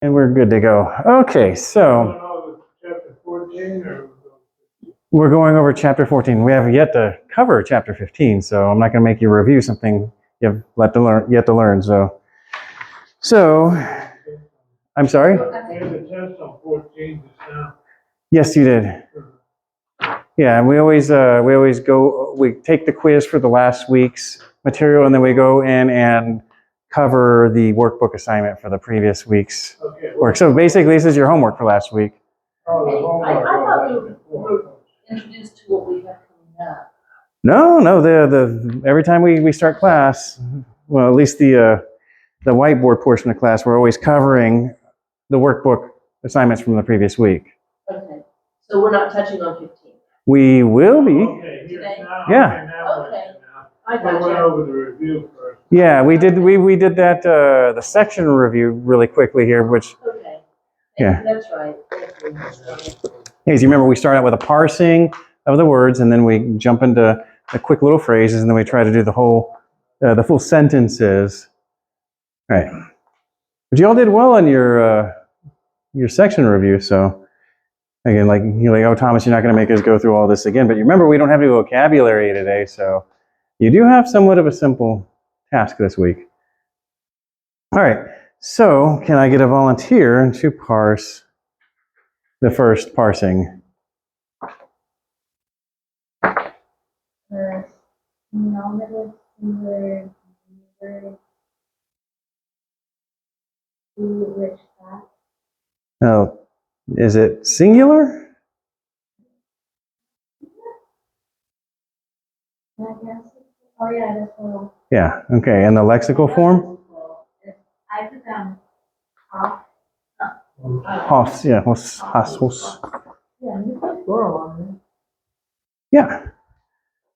And we're good to go. Okay, so Chapter 14 or we're going over chapter 14. We have yet to cover chapter 15, so I'm not going to make you review something you've yet to learn. So, I'm sorry? I had a test on 14 just now. Yes, you did. Yeah, we always we take the quiz for the last week's material, and then we go in and cover the workbook assignment for the previous week's work. So basically, this is your homework for last week. Oh, the homework. I thought we were introduced to what we have coming up. No, the every time we start class, well, at least the whiteboard portion of class, we're always covering the workbook assignments from the previous week. Okay, so we're not touching on 15. We will be. Okay, here Today? now. Yeah. Now Okay. I went over the review first. Yeah, we did that the section review really quickly here, which Okay. Yeah. That's right. as you remember, we start out with a parsing of the words, and then we jump into the quick little phrases, and then we try to do the the full sentences. All right. But you all did well on your section review, so again, like you're like, oh, Thomas, you're not going to make us go through all this again. But you remember, we don't have any vocabulary today, so you do have somewhat of a simple task this week. All right. So, can I get a volunteer to parse the first parsing? Nominative, singular, verb, who, which, that. Oh, is it singular? I guess. Oh yeah, that's all. Yeah. Okay. And the lexical form? I put down off. Hos. Yeah. Hos. Yeah, you put plural on it. Yeah.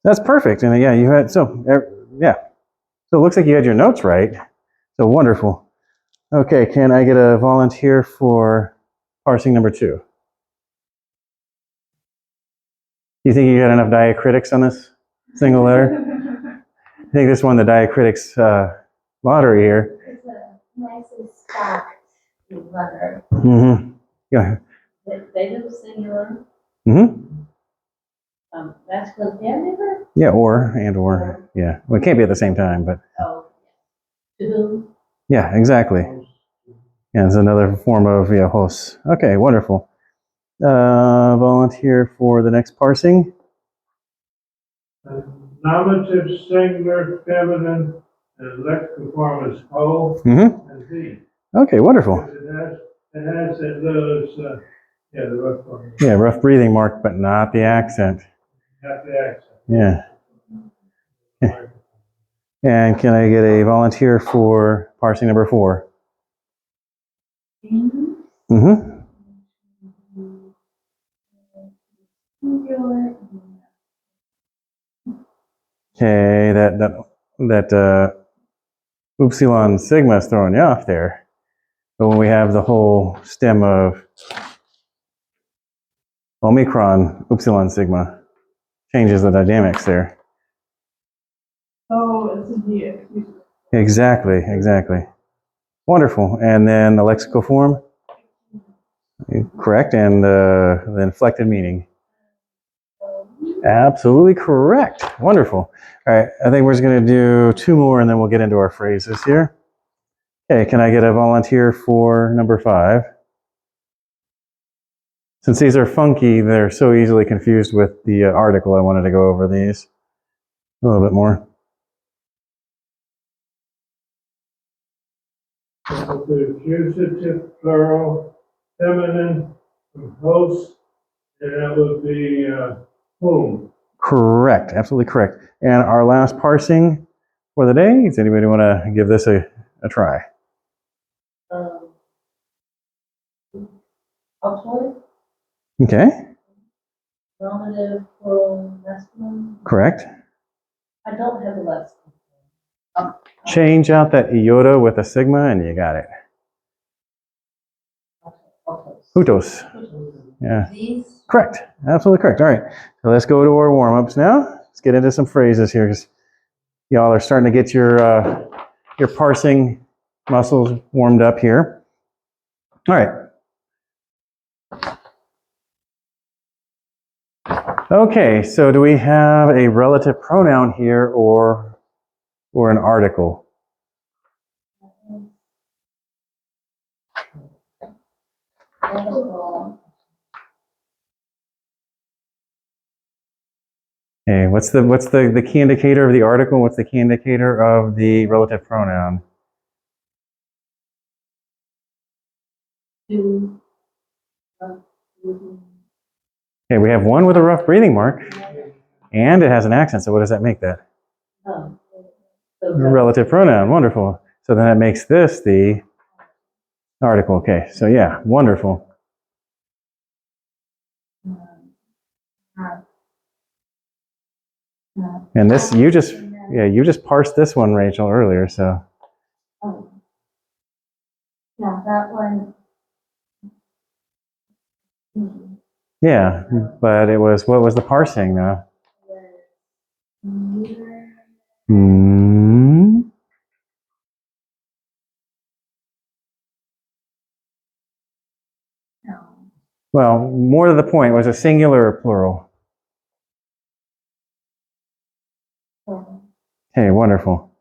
That's perfect. And yeah, you had yeah. So it looks like you had your notes right. So wonderful. Okay. Can I get a volunteer for parsing number 2? You think you got enough diacritics on this single letter? I think this won the diacritics lottery here. It's a nicely stacked letter. Mm-hmm. Yeah. Dative, singular, Mm-hmm. masculine and verb. Yeah, or. Yeah. Well, it can't be at the same time, but Oh, to whom? yeah, exactly. Yeah, it's another form of hos. Okay, wonderful. Volunteer for the next parsing. Nominative, singular, feminine, and lexical form is ho Mm-hmm. and thee. Okay, wonderful. It has those, the rough one. Yeah, rough breathing mark, but not the accent. Not the accent. Yeah. And can I get a volunteer for parsing number 4? Mm-hmm. Singular. Okay, that upsilon sigma is throwing you off there. But when we have the whole stem of Omicron upsilon sigma, changes the dynamics there. Oh, it's indeed. Exactly. Wonderful. And then the lexical form? Correct. And the inflected meaning? Absolutely correct. Wonderful. All right, I think we're just going to do 2 more and then we'll get into our phrases here. Okay, can I get a volunteer for number 5? Since these are funky, they're so easily confused with the article, I wanted to go over these a little bit more. The accusative, plural, feminine, host, and that would be whom. Correct, absolutely correct. And our last parsing for the day, does anybody want to give this a try? Altoid, Okay, nominative, plural, masculine. correct. I don't have the lexical. Change out that iota with a sigma and you got it. Hutos. Yeah, These. correct, absolutely correct. All right, so let's go to our warm-ups now. Let's get into some phrases here because y'all are starting to get your parsing muscles warmed up here. All right. Okay, so do we have a relative pronoun here or an article? Article. Okay, what's the key indicator of the article? What's the key indicator of the relative pronoun? Do, Okay, we have one with a rough breathing mark, and it has an accent. So what does that make that? the Relative pronoun. Wonderful. So then that makes this the article. Okay, so yeah, wonderful. And this, you just parsed this one, Rachel, earlier. So Oh. Yeah, that one. yeah, but it was, what was the parsing though? Hmm. No. Well, more to the point, was it singular or plural? Okay, wonderful.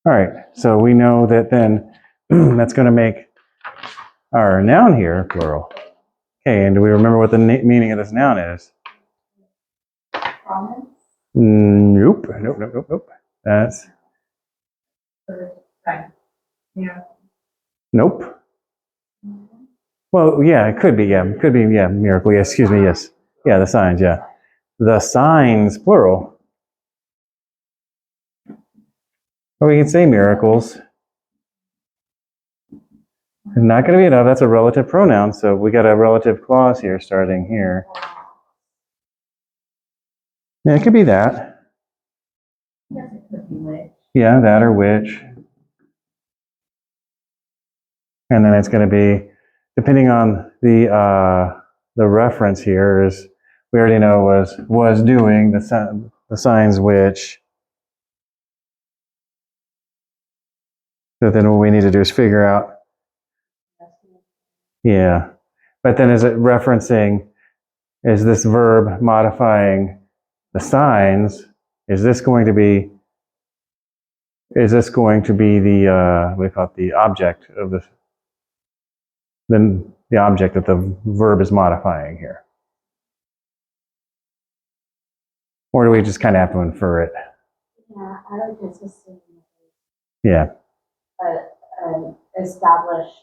All right, so we know that then that's going to make our noun here plural. Okay, and do we remember what the meaning of this noun is? Promise. Nope. That's Right. Yeah. nope. Well, yeah, it could be. Yeah, it could be. Yeah, miracle. Yeah, excuse me. Yes. Yeah, the signs. Yeah, the signs plural. Or we can say miracles. It's not going to be enough. That's a relative pronoun. So we got a relative clause here starting here. Yeah, it could be that. Yes, it could be which. Yeah, that or which. And then it's going to be, depending on the reference here, is we already know was doing the signs which. So then what we need to do is figure out. Yeah, but then is it referencing? Is this verb modifying the signs? Is this going to be? Is this going to be the what do you call it? The object of the. Then the object that the verb is modifying here. Or do we just kind of have to infer it? Yeah, I would just assume Yeah. established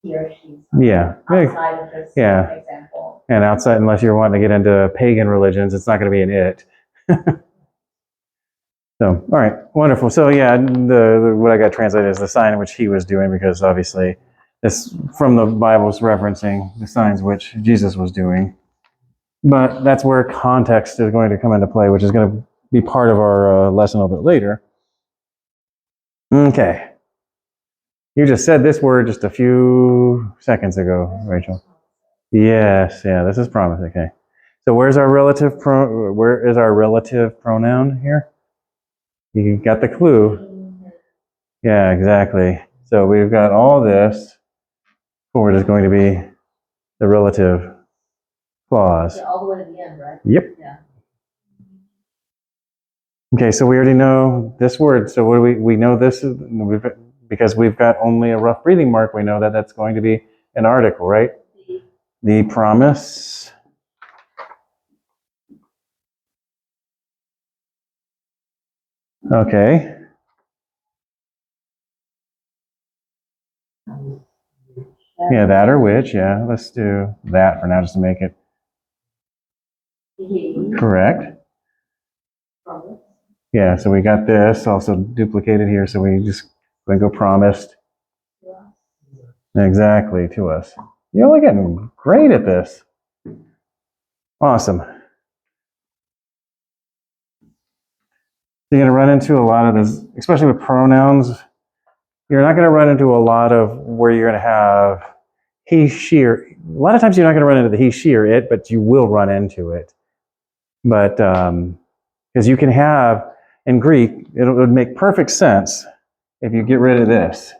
he or she's Yeah. outside of this Yeah. example. And outside, unless you're wanting to get into pagan religions, it's not going to be an it. So, all right, wonderful. So, yeah, what I got translated is the sign which he was doing, because obviously, this from the Bible's referencing the signs which Jesus was doing. But that's where context is going to come into play, which is going to be part of our lesson a little bit later. Okay. You just said this word just a few seconds ago, Rachel. Yes, yeah, this is promise. Okay. So where is our relative pronoun here? You got the clue. Yeah, exactly. So we've got all this forward is going to be the relative clause. Yeah, all the way to the end, right? Yep. Yeah. Okay, so we already know this word. So what do we know this is, because we've got only a rough breathing mark, we know that that's going to be an article, right? The promise. Okay. Yeah, that or which. Yeah, let's do that for now just to make it correct. Yeah, so we got this also duplicated here, so we just go promised. Exactly, to us. You're only getting great at this. Awesome. You're going to run into a lot of this, especially with pronouns. You're not going to run into a lot of where you're going to have he, she, or a lot of times you're not going to run into the he, she, or it, but you will run into it. But because you can have, in Greek, it would make perfect sense if you get rid of this.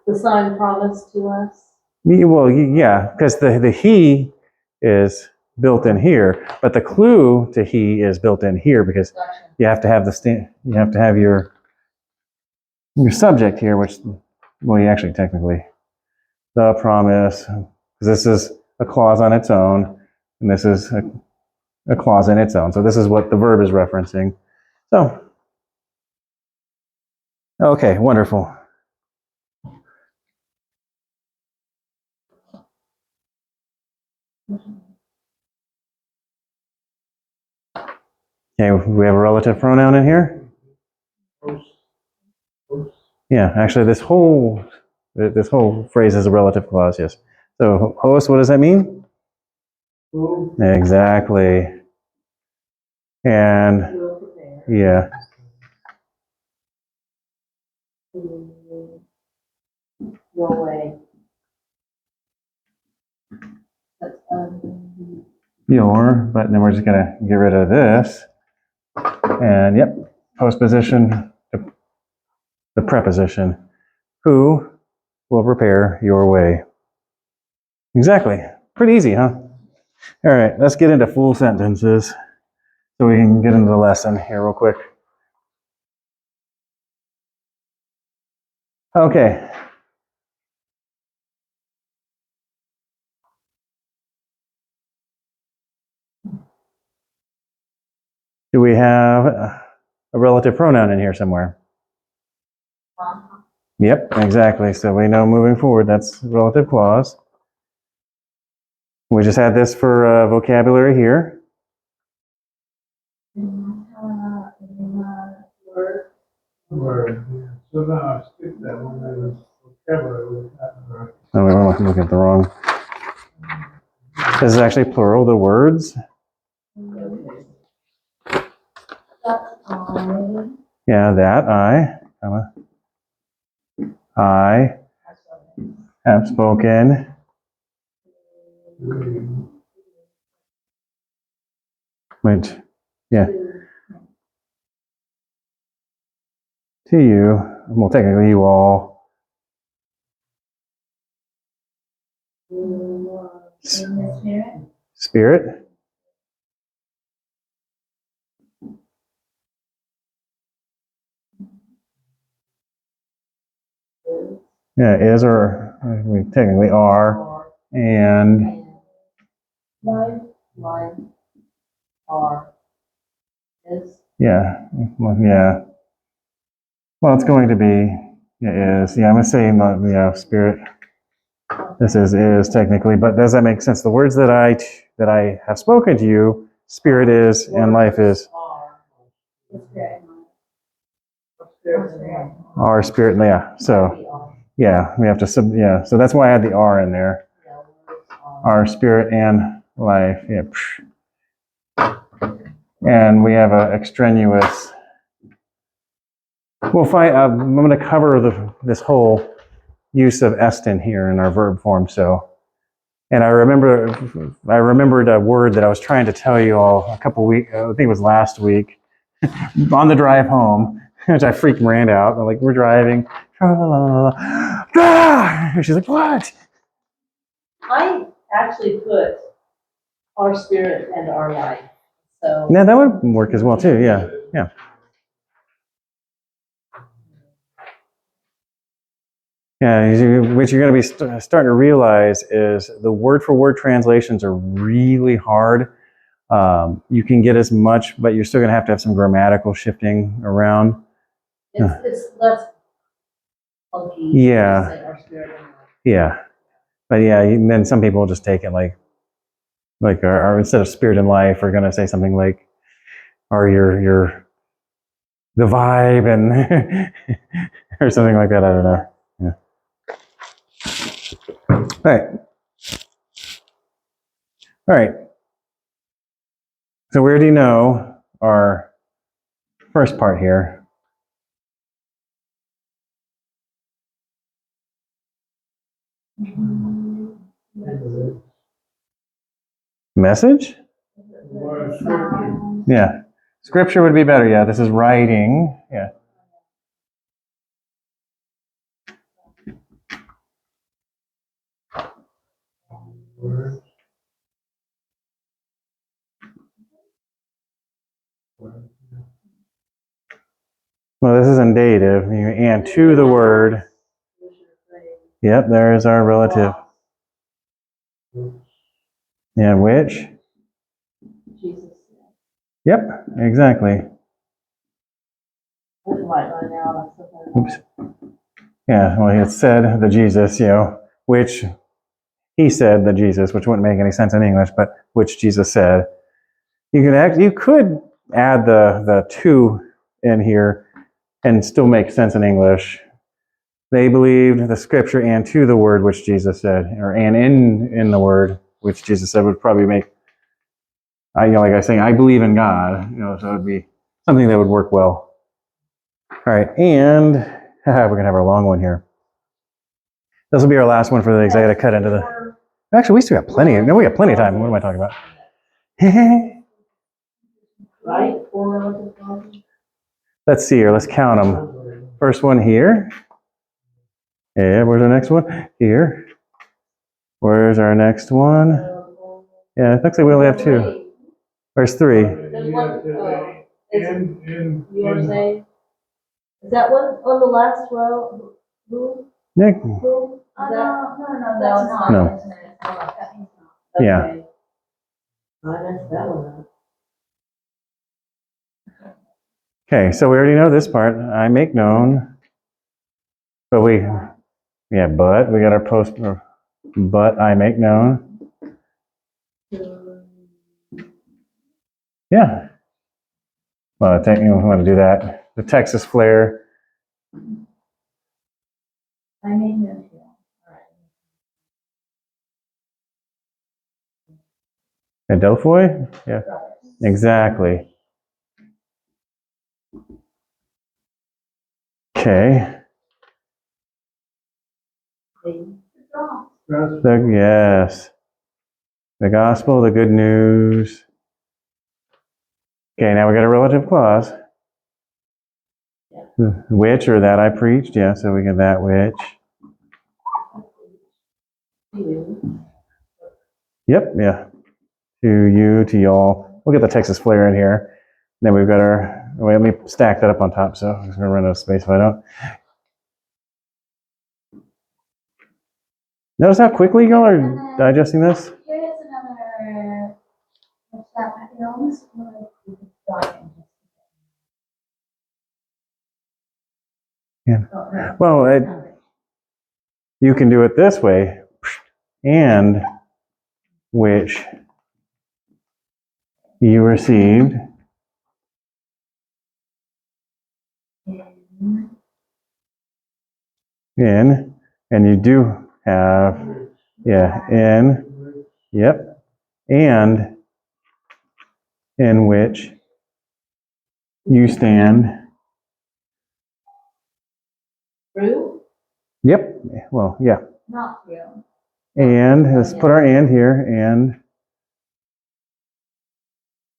The sign promised to us. Well, yeah, because the he is built in here, but the clue to he is built in here because Gotcha. you have to have you have to have your subject here, which, well, you actually technically, the promise, because this is a clause on its own, and this is a clause in its own. So this is what the verb is referencing. So, okay, wonderful. Okay, we have a relative pronoun in here. Host. Host. Yeah, actually, this whole phrase is a relative clause. Yes. So, host, what does that mean? Who? Exactly. And Will prepare. yeah, Your way. That's, your, but then we're just gonna get rid of this. And yep, postposition, the preposition. Who will prepare your way? Exactly. Pretty easy, huh? All right, let's get into full sentences so we can get into the lesson here real quick. Okay. Do we have a relative pronoun in here somewhere? Yep, exactly. So we know moving forward that's relative clause. We just had this for vocabulary here. Word. Yeah. So now I skip that one. There's vocabulary. Oh, we're looking at the wrong. This is actually plural, the words. Yeah, that I have spoken. Which, yeah, to you. Well, technically, you all. Spirit. Yeah, is or we technically are. And Life, are, is. yeah, well, yeah. Well, it's going to be, yeah, is. Yeah, I'm going to say, yeah, spirit. This is technically, but does that make sense? The words that I have spoken to you, spirit is and life is. Our spirit, yeah. So, yeah, we have to, yeah. So that's why I had the R in there. Our spirit and life, yeah. And we have a extraneous. We'll find. I'm going to cover this whole use of est in here in our verb form. So, and I remembered a word that I was trying to tell you all a couple weeks. I think it was last week on the drive home, which I freaking ran out. I'm like, we're driving. She's like, what? I actually put our spirit and our life. So Yeah, that would work as well too. Yeah, yeah. Yeah, what you're going to be starting to realize is the word-for-word translations are really hard. You can get as much, but you're still going to have some grammatical shifting around. it's less funky. Yeah. To say our spirit and life. Yeah, but yeah, and then some people will just take it like or instead of spirit and life, we're going to say something like, or your the vibe and or something like that. I don't know. Yeah. All right. So we already know our first part here. Message? Word scripture. Yeah. Scripture would be better. Yeah, this is writing. Yeah. Words. Words. Well, this is in dative. And to the word. Yep, there is our relative. Yeah, which? Jesus. Yep, exactly. I didn't write mine out. I said that. Oops. Yeah, well, it said the Jesus, which he said the Jesus, which wouldn't make any sense in English, but which Jesus said. You could add the to in here and still make sense in English. They believed the scripture and to the word which Jesus said, or and in the word which Jesus said would probably make. Like I was saying, I believe in God. So it would be something that would work well. All right, and we're gonna have our long one here. This will be our last one for the I got to cut into the. Actually, we still got plenty. No, we got plenty of time. What am I talking about? Right? Four relative clauses. Let's see here. Let's count them. First one here. Yeah, where's our next one? Here. Where's our next one? Yeah, it looks like we only have two. Where's three? There's one. In Yours say? Is that one on the last row? Who? Nick. Who? Oh, Is that? no, that's not. No. That's not. That means not. Yeah. Okay. I messed that one up. Okay, so we already know this part. I make known. But we got our post, but I make known. Yeah. Well, I think we want to do that. The Texas flair. I made no deal. All right. Adelphoi? Yeah, exactly. Okay. Yes. The gospel, the good news. Okay, now we got a relative clause. Which or that I preached. Yeah, so we get that which. Yep, yeah. To you, to y'all. We'll get the Texas flair in here. Then we've got our, wait, let me stack that up on top, so I'm just going to run out of space if I don't. Notice how quickly y'all are digesting this? Here's another. What's that? It almost feels like we could start and just. Yeah. Well, you can do it this way, and which you received in, and you do have, in, yep, and in which you stand. True? Yep, well, yeah. Not real. And, let's put our and here, and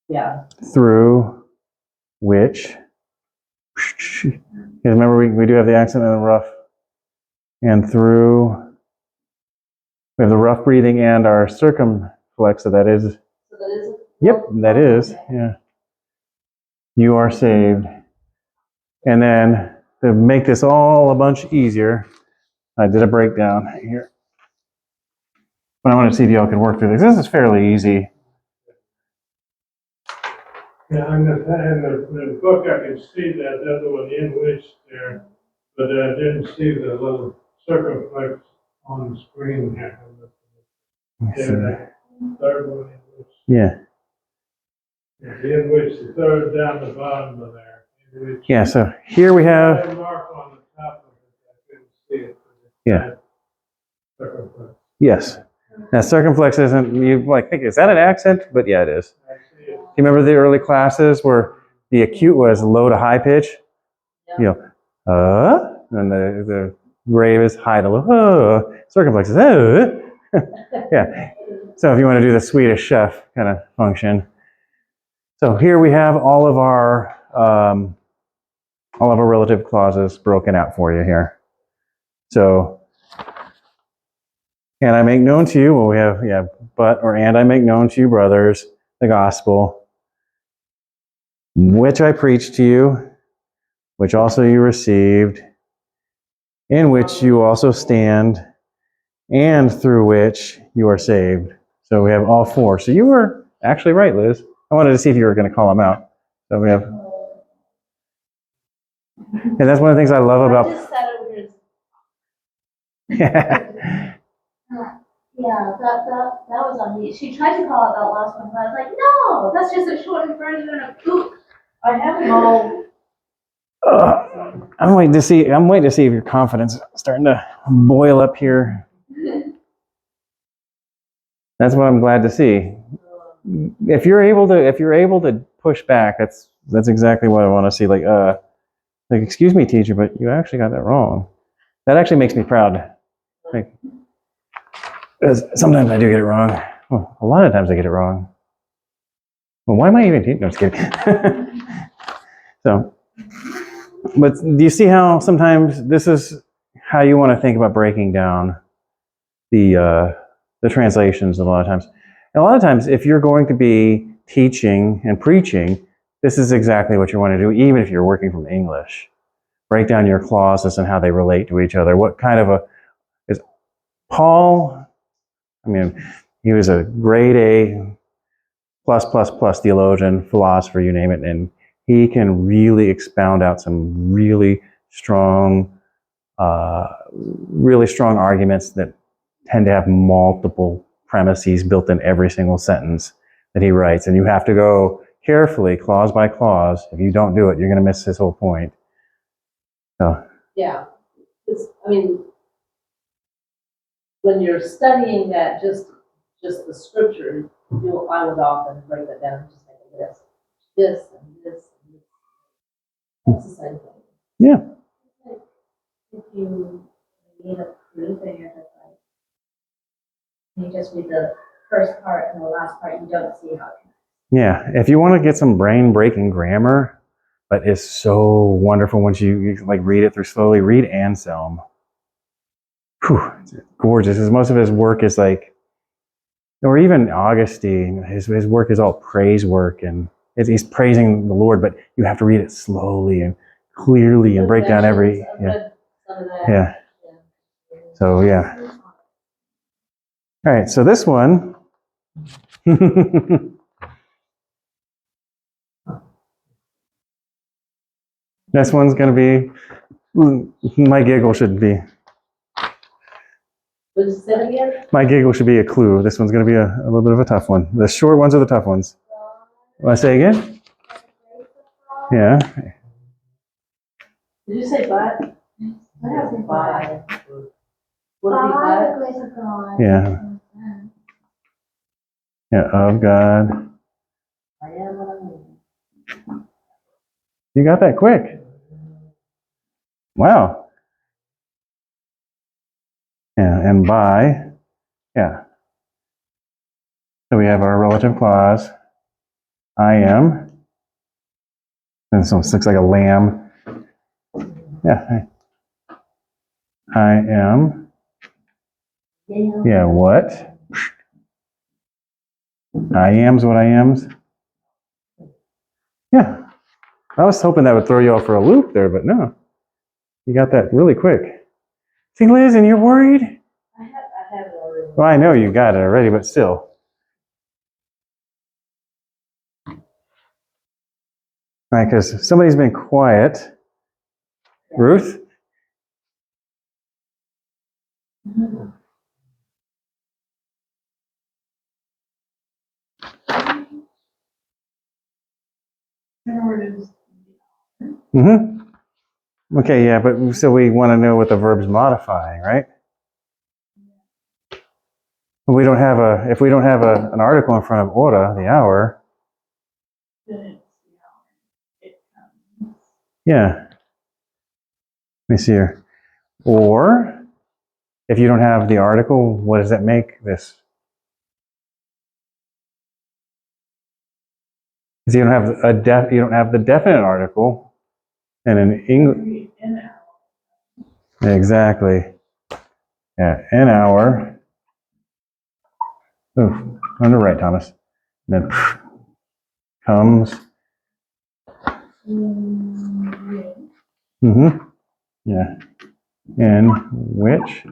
Yeah. through which, because remember we do have the accent and the rough, and through, we have the rough breathing and our circumflex, so that is, So that is. yep, that is, yeah. You are saved. And then to make this all a bunch easier, I did a breakdown here. But I want to see if y'all can work through this. This is fairly easy. Yeah, in the book, I could see that other one in which there, but I didn't see the little circumflex on the screen here. Yeah, that third one in which. Yeah. In which, the third down the bottom of there. In which. Yeah, so here we I have, had a mark on the top of it, I couldn't see it. Yeah. Circumflex. yes. Now circumflex isn't, you like think, is that an accent? But yeah, it is. I see it. Do you remember the early classes where the acute was low to high pitch? Yeah. And the grave is high to low, circumflex is, yeah. So if you want to do the Swedish chef kind of function. So here we have all of our relative clauses broken out for you here. So, And I make known to you, well, we have, yeah, but or and I make known to you, brothers, the gospel, which I preached to you, which also you received, in which you also stand, and through which you are saved. So we have all four. So you were actually right, Liz. I wanted to see if you were going to call them out. So we have, and that's one of the things I love I about. just sat over here. Yeah, that was on me. She tried to call out that last one, but I was like, no, that's just a shortened version of poop. I have them all. I'm waiting to see if your confidence is starting to boil up here. That's what I'm glad to see. If you're able to push back, that's exactly what I want to see. Like excuse me, teacher, but you actually got that wrong. That actually makes me proud. Like, 'cause sometimes I do get it wrong. Well, a lot of times I get it wrong. Well, why am I even teaching? No, just kidding. So, but do you see how sometimes this is how you want to think about breaking down the translations a lot of times? And a lot of times, if you're going to be teaching and preaching, this is exactly what you want to do, even if you're working from English. Break down your clauses and how they relate to each other. What kind of is Paul? I mean, he was a grade A plus theologian, philosopher, you name it, and he can really expound out some really strong arguments that tend to have multiple premises built in every single sentence that he writes. And you have to go carefully, clause by clause. If you don't do it, you're going to miss his whole point. So, Yeah. I mean, when you're studying that, just the scripture, I would often break that down and just make a list. This and this and this. That's the same thing. yeah. If you need a proof and you're just like, you just read the first part and the last part, you don't see how it connects. Yeah. If you want to get some brain-breaking grammar, but it's so wonderful once you like read it through slowly, read Anselm. Whew, it's gorgeous. Most of his work is like, or even Augustine, his work is all praise work, and he's praising the Lord, but you have to read it slowly and clearly and break down every, yeah. Yeah. So, yeah. All right, so this one, this one's going to be, my giggle should be. My giggle should be a clue. This one's going to be a little bit of a tough one. The short ones are the tough ones. Want to say again? Yeah. Did you say but? I have by. Would it be By the but? grace of God. Yeah. Yeah, of God. I am what I am. You got that quick. Wow. Yeah, and by, yeah. So we have our relative clause, I am. And so this looks like a lamb. Yeah. I am. Yeah, what? I am's what I am's. Yeah. I was hoping that would throw you off for a loop there, but no. You got that really quick. See, Liz, and you're worried? I have it already. Well, I know you got it already, but still. All right, because somebody's been quiet. Ruth? Mm-hmm. Okay, yeah, but so we want to know what the verb's modifying, right? If we don't have an article in front of ora, the hour. Yeah. Let me see here. Or if you don't have the article, what does that make this? Because you don't have the definite article, and in English. Exactly. Yeah, an hour. Oh, on the right, Thomas. And then comes. Mm-hmm. Yeah. In which.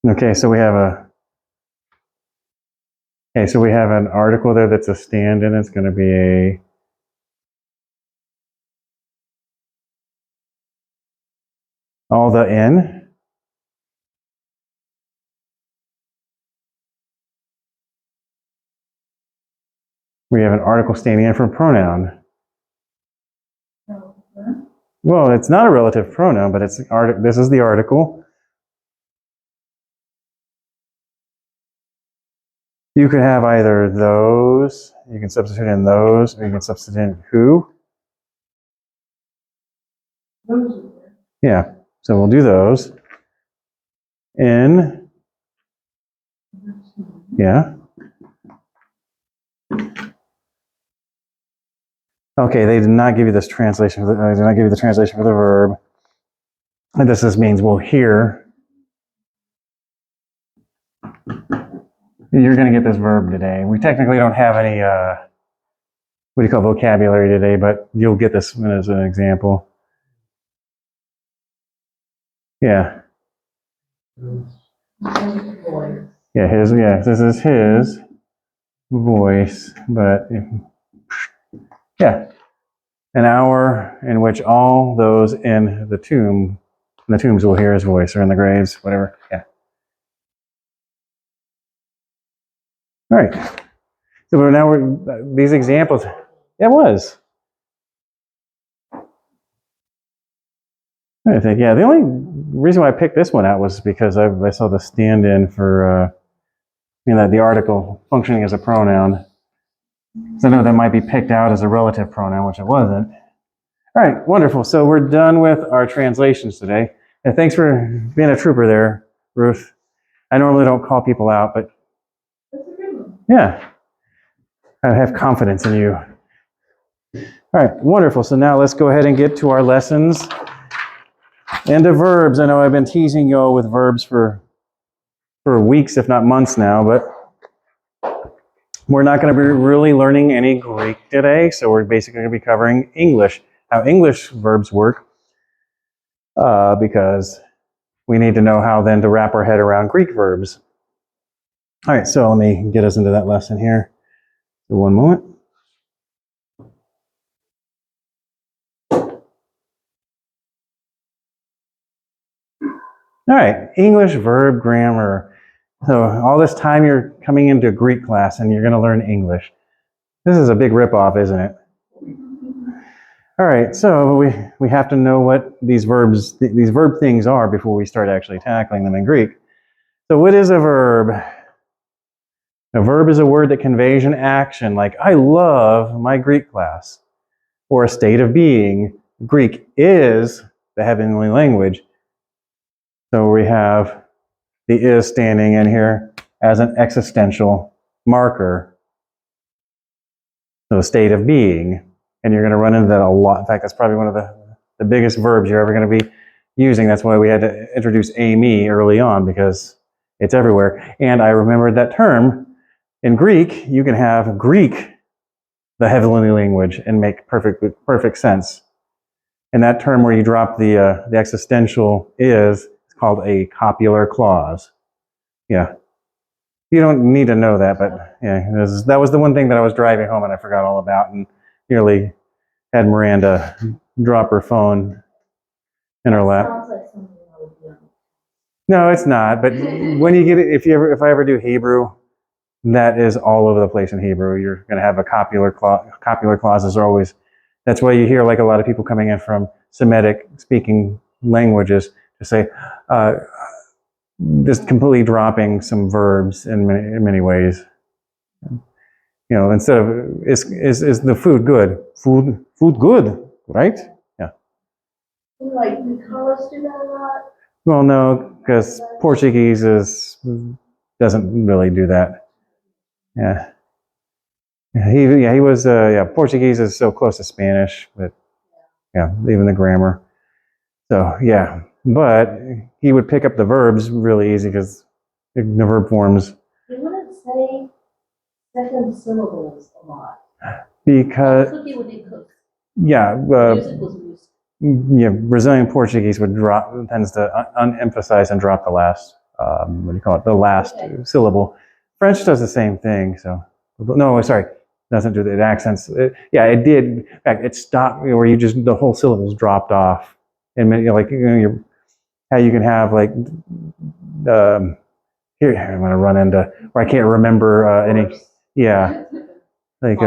Okay, so we have an article there that's a stand-in. It's going to be a all the in. We have an article standing in for a pronoun. Well, it's not a relative pronoun, but it's this is the article. You could have either those, you can substitute in those, or you can substitute in who. Yeah, so we'll do those. In, yeah. Okay, they did not give you this translation. They did not give you the translation for the verb. And this just means we'll hear. You're going to get this verb today. We technically don't have any, what do you call vocabulary today, but you'll get this as an example. Yeah. Yeah, this is his voice, but yeah. An hour in which all those in the tombs will hear his voice, or in the graves, whatever. Yeah. All right. So now these examples. It was. I think, yeah. The only reason why I picked this one out was because I saw the stand-in for, the article functioning as a pronoun. So I know that might be picked out as a relative pronoun, which it wasn't. All right, wonderful. So we're done with our translations today. And thanks for being a trooper there, Ruth. I normally don't call people out, but yeah, I have confidence in you. All right, wonderful. So now let's go ahead and get to our lessons and to verbs. I know I've been teasing you all with verbs for weeks, if not months now, but we're not going to be really learning any Greek today. So we're basically going to be covering English, how English verbs work, because we need to know how then to wrap our head around Greek verbs. All right, so let me get us into that lesson here. One moment. All right, English verb grammar. So all this time you're coming into a Greek class and you're going to learn English. This is a big ripoff, isn't it? All right, so we have to know what these verb things are before we start actually tackling them in Greek. So what is a verb? A verb is a word that conveys an action, like I love my Greek class, or a state of being. Greek is the heavenly language. So we have the is standing in here as an existential marker. So a state of being. And you're going to run into that a lot. In fact, that's probably one of the biggest verbs you're ever going to be using. That's why we had to introduce "me" early on, because it's everywhere. And I remembered that term. In Greek, you can have Greek, the heavenly language, and make perfect sense. And that term where you drop the existential is called a copular clause. Yeah. You don't need to know that, but yeah, that was the one thing that I was driving home and I forgot all about, and nearly had Miranda drop her phone in her lap. Sounds like something I would do. No, it's not. But when you get it, if I ever do Hebrew, that is all over the place in Hebrew. You're going to have a copular clause. Copular clauses are always. That's why you hear like a lot of people coming in from Semitic speaking languages to say, just completely dropping some verbs in many ways. You know, instead of is the food good? Food good, right? Yeah. Like the colors do that a lot. Well, no, because Portuguese doesn't really do that. Yeah. He was, Portuguese is so close to Spanish, but yeah, even the grammar. So, yeah, but he would pick up the verbs really easy because the verb forms. He wouldn't say second syllables a lot. Because, Cookie would be cooked. yeah, Music was music. yeah, Brazilian Portuguese would tends to unemphasize and drop the last, what do you call it, the last syllable. French does the same thing, so, no, sorry, doesn't do the accents. It did. In fact, it stopped where you just, the whole syllables dropped off. And like, how you can have like, here, I'm going to run into, where I can't remember any, yeah, like,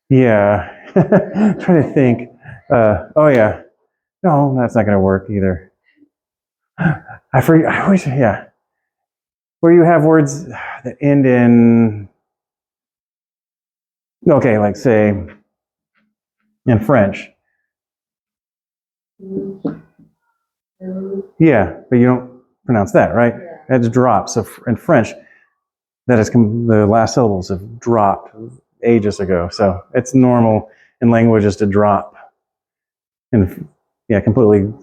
yeah, trying to think. Oh yeah, no, that's not going to work either. I forget. I always, yeah, where you have words that end in, okay, like say in French. Yeah, but you don't pronounce that, right? That just drops. So in French, that is the last syllables have dropped ages ago. So it's normal in languages to drop and completely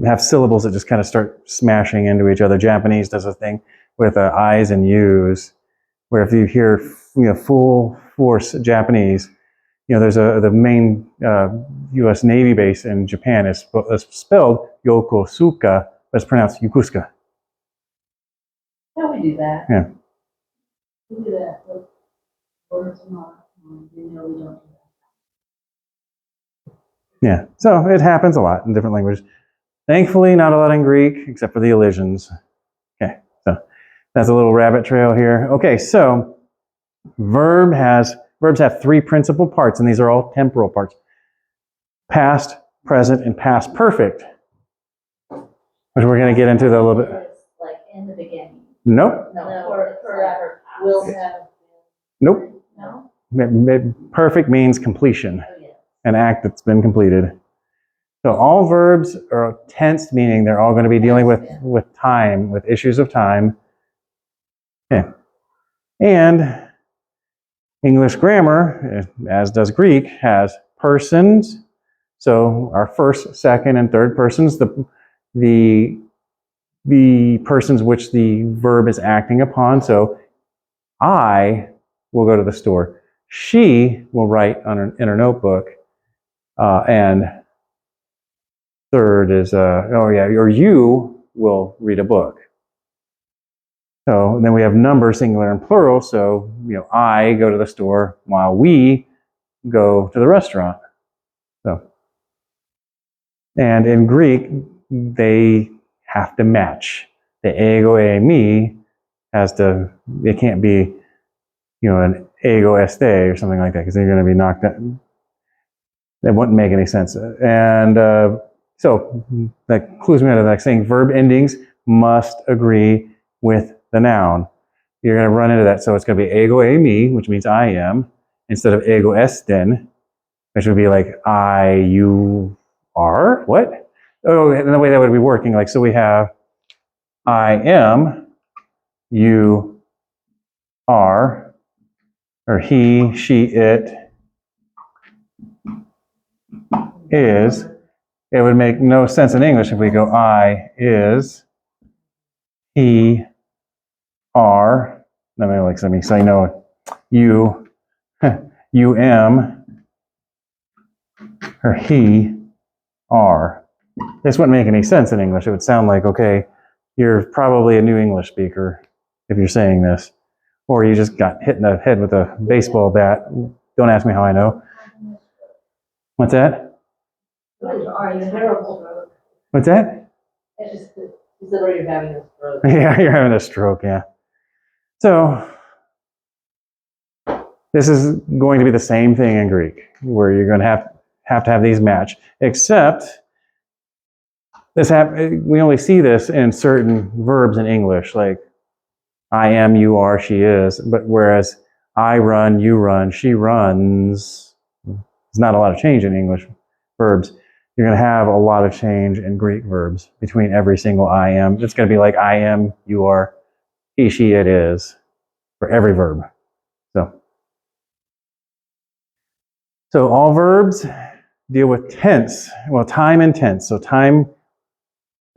have syllables that just kind of start smashing into each other. Japanese does a thing with I's and U's, where if you hear full force Japanese, there's the main U.S. Navy base in Japan is spelled Yokosuka, but it's pronounced Yokosuka. Yeah, we do that. Yeah. We do that with words not. We don't do that. Yeah, so it happens a lot in different languages. Thankfully, not a lot in Greek, except for the elisions. Okay, so that's a little rabbit trail here. Okay, so verbs have three principal parts, and these are all temporal parts. Past, present, and past perfect, which we're going to get into a little bit. Like in the beginning. Nope. No, forever. Will have. Nope. No? Perfect means completion, Oh, yeah. an act that's been completed. So all verbs are tensed, meaning they're all going to be dealing with time, with issues of time. Okay. And English grammar, as does Greek, has persons. So our first, second, and third persons, the persons which the verb is acting upon. So I will go to the store. She will write in her notebook. And third is, or you will read a book. So then we have number, singular and plural. So, I go to the store while we go to the restaurant. So, and in Greek, they have to match. The ego e me it can't be, an ego este or something like that, because they're going to be knocked out. It wouldn't make any sense. And so that clues me into the next thing. Verb endings must agree with the noun. You're going to run into that. So it's going to be ego e me, which means I am, instead of ego esten, which would be like I, you are. What? Oh, and the way that would be working, like, so we have I am, you are, or he, she, it is. It would make no sense in English if we go I is, he, are. Let me say no. You, you am, or he, are. This wouldn't make any sense in English. It would sound like, okay, you're probably a new English speaker if you're saying this, or you just got hit in the head with a baseball bat. Don't ask me how I know. What's that? Are you terrible? What's that? It's just, you said, you're having a stroke. Yeah, you're having a stroke, yeah. So, this is going to be the same thing in Greek, where you're going to have to have these match, except we only see this in certain verbs in English, like I am, you are, she is, but whereas I run, you run, she runs, there's not a lot of change in English verbs. You're going to have a lot of change in Greek verbs between every single I am. It's going to be like I am, you are, he, she, it is, for every verb. So So all verbs deal with tense, well, time and tense. So time,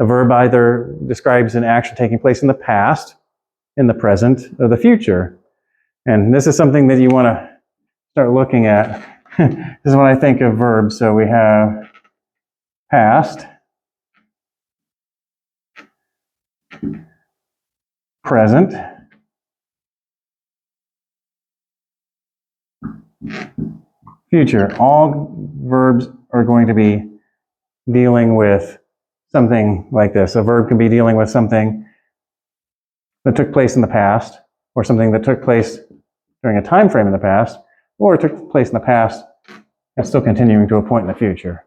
a verb either describes an action taking place in the past, in the present, or the future. And this is something that you want to start looking at. This is when I think of verbs. So we have past, present, future. All verbs are going to be dealing with something like this. A verb can be dealing with something that took place in the past, or something that took place during a time frame in the past, or it took place in the past and still continuing to a point in the future,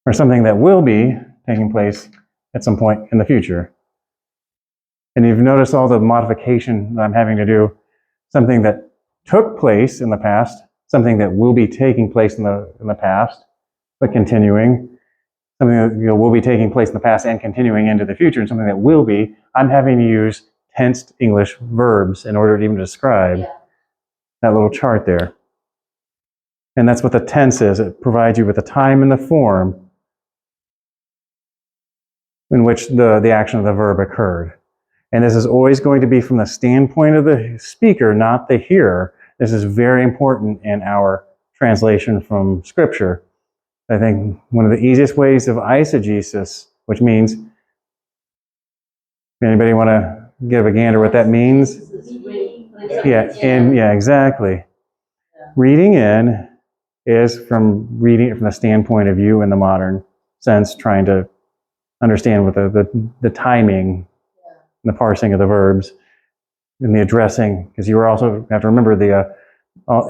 or something that will be taking place at some point in the future. And you've noticed all the modification that I'm having to do, something that took place in the past, something that will be taking place in the past, but continuing, something that will be taking place in the past and continuing into the future, and something that will be. I'm having to use tensed English verbs in order to even describe that little chart there. And that's what the tense is. It provides you with the time and the form in which the action of the verb occurred. And this is always going to be from the standpoint of the speaker, not the hearer. This is very important in our translation from Scripture. I think one of the easiest ways of eisegesis, which means, anybody want to give a gander what that means? Yeah, exactly. Reading in is from reading it from the standpoint of you in the modern sense, trying to understand what the timing, and the parsing of the verbs, and the addressing, because you also have to remember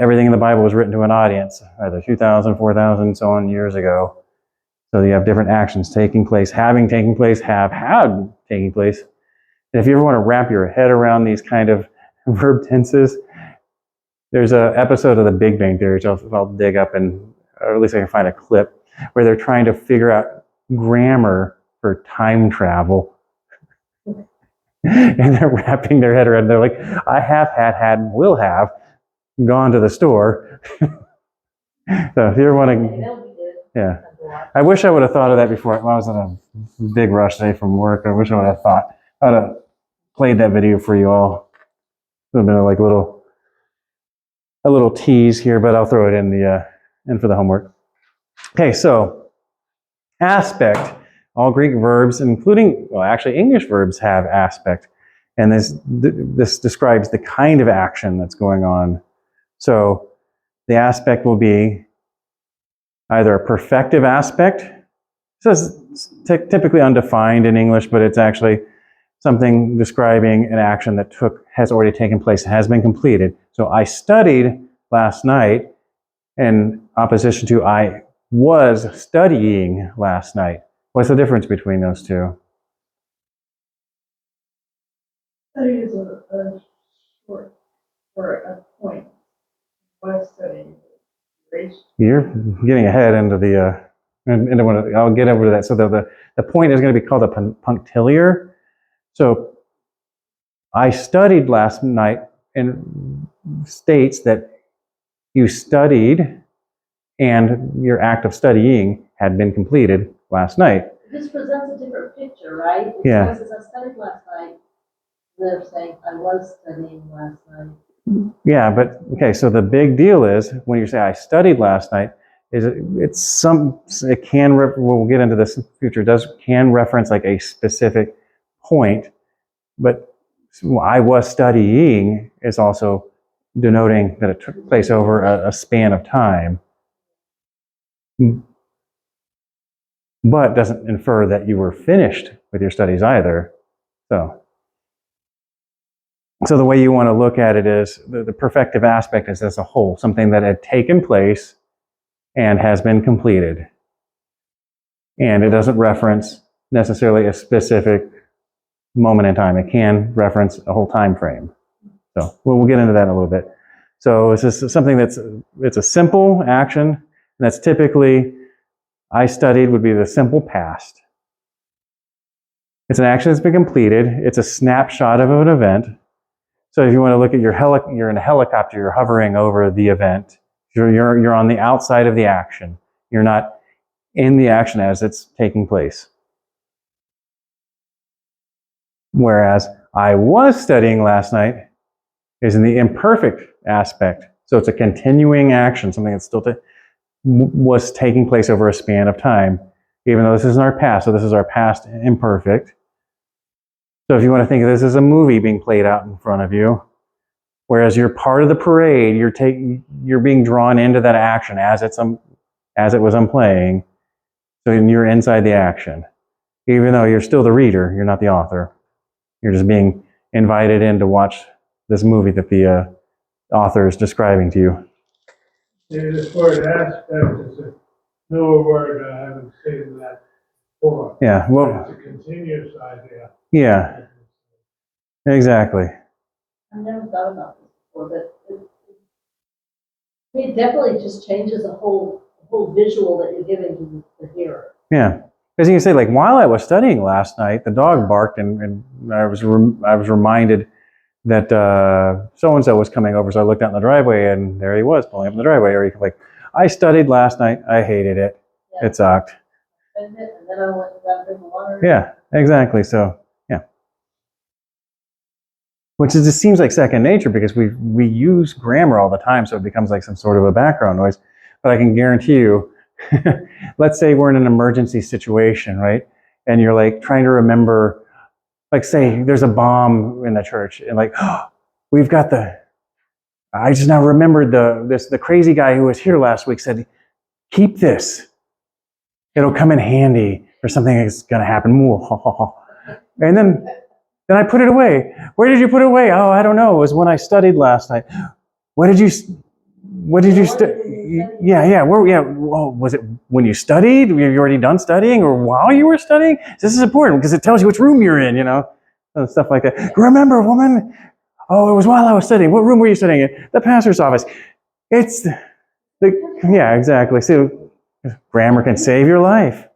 everything in the Bible was written to an audience, either 2,000, 4,000, so on years ago. So you have different actions taking place, having taken place, have had taking place. And if you ever want to wrap your head around these kind of verb tenses, there's an episode of The Big Bang Theory, which I'll dig up, or at least I can find a clip, where they're trying to figure out grammar for time travel. And they're wrapping their head around it. They're like, I have had, will have gone to the store. So if you ever want to, yeah. I wish I would have thought of that before. I was in a big rush today from work. I wish I would have thought. I would have played that video for you all. It would have been like a little tease here, but I'll throw it in for the homework. Okay, so aspect. All Greek verbs, including, well, actually English verbs have aspect. And this describes the kind of action that's going on. So the aspect will be either a perfective aspect. So it's typically undefined in English, but it's actually something describing an action that has already taken place, has been completed. So I studied last night in opposition to I was studying last night. What's the difference between those two? Study is a short for a point. Was studying. You're getting ahead into I'll get over to that. So the point is going to be called a punctiliar. So I studied last night, and states that you studied and your act of studying had been completed last night. This presents a different picture, right? It Yeah. says, I studied last night. They're saying, I was studying last night. Yeah, but okay, so the big deal is when you say I studied last night, it can, we'll get into this in the future, can reference like a specific point, but I was studying is also denoting that it took place over a span of time, but doesn't infer that you were finished with your studies either. So the way you want to look at it is the perfective aspect is as a whole, something that had taken place and has been completed. And it doesn't reference necessarily a specific moment in time. It can reference a whole time frame. So we'll get into that in a little bit. So this is something it's a simple action, and that's typically, I studied would be the simple past. It's an action that's been completed. It's a snapshot of an event. So if you want to look at you're in a helicopter, you're hovering over the event. You're on the outside of the action. You're not in the action as it's taking place. Whereas I was studying last night is in the imperfect aspect. So it's a continuing action, something that's still was taking place over a span of time, even though this isn't our past. So this is our past imperfect. So if you want to think of this as a movie being played out in front of you, whereas you're part of the parade, you're being drawn into that action as it was playing. So you're inside the action, even though you're still the reader. You're not the author. You're just being invited in to watch this movie that the author is describing to you. Yeah, this word aspect is a newer word. I haven't seen that before. Yeah, well, It's a continuous idea. yeah, exactly. I've never thought about this before, but it definitely just changes the whole visual that you're giving to the hearer. Yeah, because you can say, like, while I was studying last night, the dog barked, and I was reminded that so and so was coming over. So I looked out in the driveway, and there he was pulling up in the driveway. Or you could like, I studied last night. I hated it. Yeah. It sucked. And then I went to grab a drink of water. Yeah, exactly. So yeah, which is, it seems like second nature because we use grammar all the time, so it becomes like some sort of a background noise. But I can guarantee you, let's say we're in an emergency situation, right? And you're like trying to remember, like say there's a bomb in the church, and like, oh, we've got I just now remembered the crazy guy who was here last week said, keep this. It'll come in handy for something that's going to happen. And then I put it away. Where did you put it away? Oh, I don't know. It was when I studied last night. What did you study? Yeah. Well, was it when you studied? Were you already done studying, or while you were studying? This is important because it tells you which room you're in, and stuff like that. Remember, woman? Oh, it was while I was studying. What room were you studying in? The pastor's office. It's yeah, exactly. So grammar can save your life.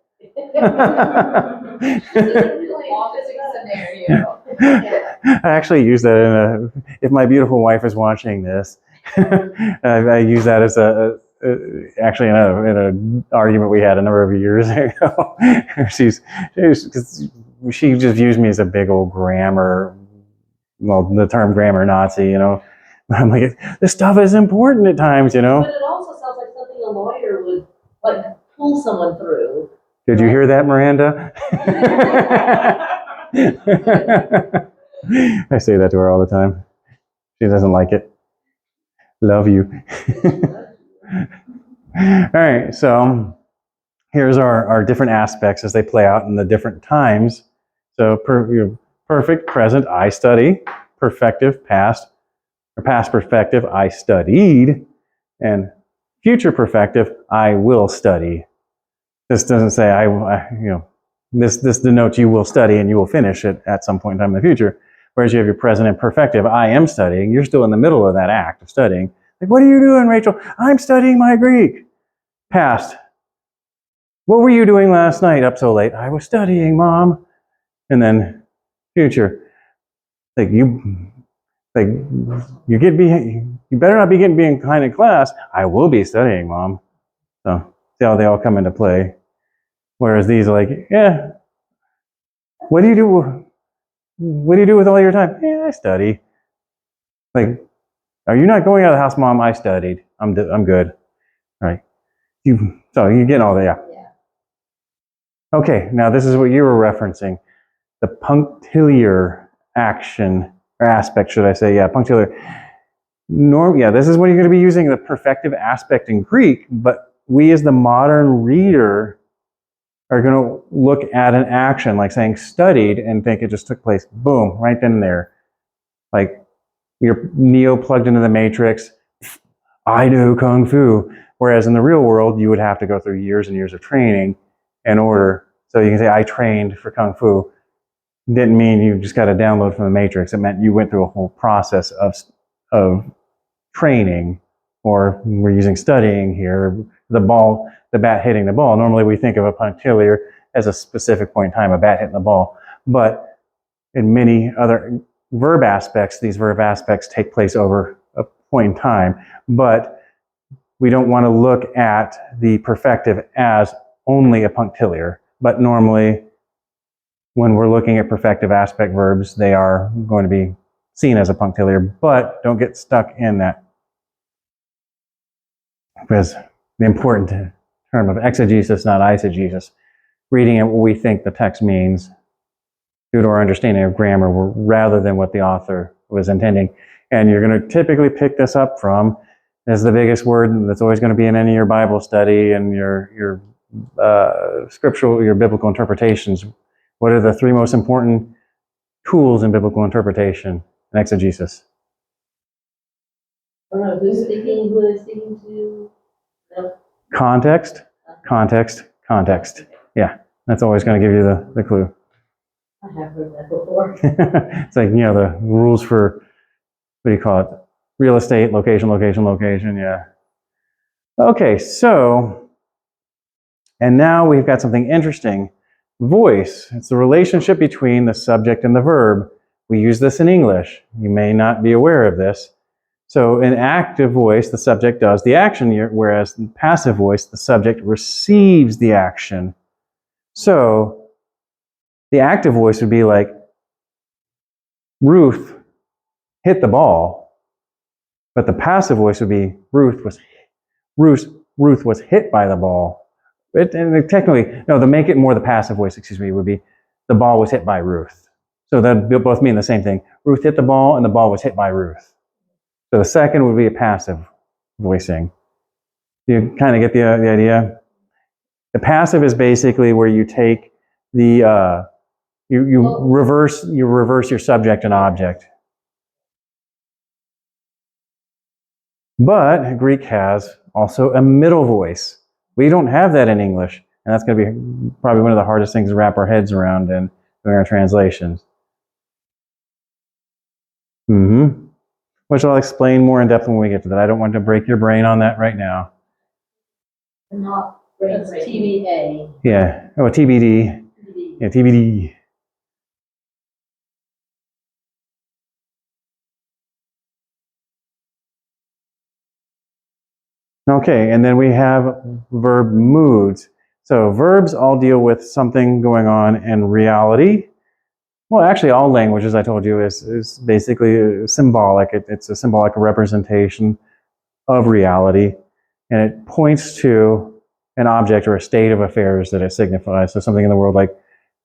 Scenario. I actually use that if my beautiful wife is watching this, I use that as actually in an argument we had a number of years ago. she just views me as a big old grammar, well, the term grammar Nazi, I'm like, this stuff is important at times, But it also sounds like something a lawyer would like pull someone through. Did you hear that, Miranda? I say that to her all the time. She doesn't like it. Love you. All right, so here's our different aspects as they play out in the different times. So perfect, present, I study. Perfective, past, or past perfective, I studied. And future perfective, I will study. This doesn't say this denotes you will study and you will finish it at some point in time in the future. Whereas you have your present and perfective, I am studying. You're still in the middle of that act of studying. Like, what are you doing, Rachel? I'm studying my Greek. Past. What were you doing last night up so late? I was studying, Mom. And then future. You better not be getting behind in class. I will be studying, Mom. So see how they all come into play. Whereas these are like, yeah, what do you do? What do you do with all your time? Yeah, I study. Like, are you not going out of the house, Mom? I studied. I'm good. All right. So you get all that. Yeah. Okay. Now this is what you were referencing. The punctiliar action or aspect, should I say? Yeah, punctiliar. This is what you're going to be using the perfective aspect in Greek. But we, as the modern reader, are going to look at an action like saying studied and think it just took place. Boom, right then and there. Like you're Neo plugged into the Matrix. I knew Kung Fu. Whereas in the real world, you would have to go through years and years of training in order. So you can say, I trained for Kung Fu. Didn't mean you just got a download from the Matrix. It meant you went through a whole process of training, or we're using studying here. The bat hitting the ball. Normally we think of a punctiliar as a specific point in time, a bat hitting the ball. But in many other verb aspects, these verb aspects take place over a point in time. But we don't want to look at the perfective as only a punctiliar, but normally when we're looking at perfective aspect verbs, they are going to be seen as a punctiliar, but don't get stuck in that. Because the important term of exegesis, not eisegesis, reading it what we think the text means due to our understanding of grammar rather than what the author was intending. And you're going to typically pick this up from, as the biggest word that's always going to be in any of your Bible study and your scriptural, your biblical interpretations. What are the three most important tools in biblical interpretation and exegesis? I don't know who is speaking to. No. Context, context, context. Yeah, that's always going to give you the clue. I have heard that before. It's like, the rules for, what do you call it? Real estate, location, location, location, yeah. Okay, so, and now we've got something interesting. Voice. It's the relationship between the subject and the verb. We use this in English. You may not be aware of this. So in active voice, the subject does the action, whereas in passive voice, the subject receives the action. So the active voice would be like, Ruth hit the ball. But the passive voice would be, Ruth was hit by the ball. Technically, no, to make it more the passive voice, would be, the ball was hit by Ruth. So that both mean the same thing. Ruth hit the ball and the ball was hit by Ruth. So the second would be a passive voicing. You kind of get the idea? The passive is basically where you take the, you reverse your subject and object. But Greek has also a middle voice. We don't have that in English, and that's going to be probably one of the hardest things to wrap our heads around in doing our translations. Which I'll explain more in depth when we get to that. I don't want to break your brain on that right now. Not brains, TBA. Yeah. Oh, TBD. Yeah, TBD. Okay, and then we have verb moods. So verbs all deal with something going on in reality. Well, actually, all language, as I told you, is basically symbolic. It's a symbolic representation of reality, and it points to an object or a state of affairs that it signifies. So something in the world like,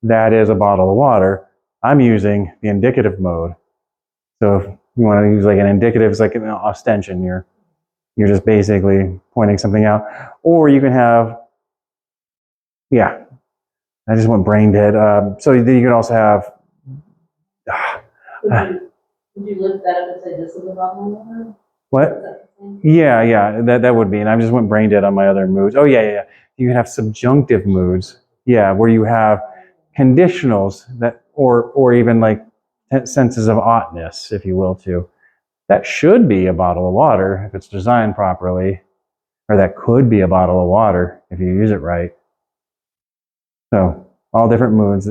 that is a bottle of water. I'm using the indicative mode. So if you want to use like an indicative, it's like an ostension. You're just basically pointing something out. Or you can have, yeah, I just went brain dead. So then you can also have, Would you lift that up and say this is a bottle of water? what? Yeah, that would be. And I just went brain dead on my other moods. Oh, yeah. You can have subjunctive moods. Yeah, where you have conditionals that, or even like senses of oughtness, if you will, too. That should be a bottle of water if it's designed properly, or that could be a bottle of water if you use it right. So all different moods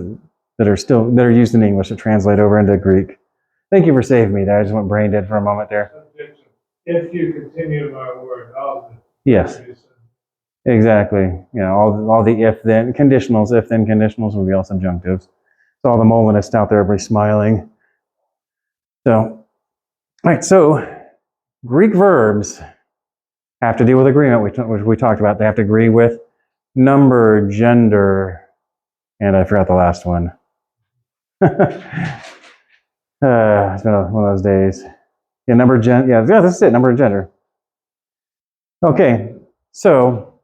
that are used in English to translate over into Greek. Thank you for saving me there. I just went brain dead for a moment there. If you continue my word, yes, exactly. All the if then conditionals, if then conditionals will be all subjunctives. So all the Molinists out there, everybody smiling. So, all right. So Greek verbs have to deal with agreement, which we talked about. They have to agree with number, gender, and I forgot the last one. It's been one of those days. Yeah, number, yeah, that's it, number and gender. Okay, so,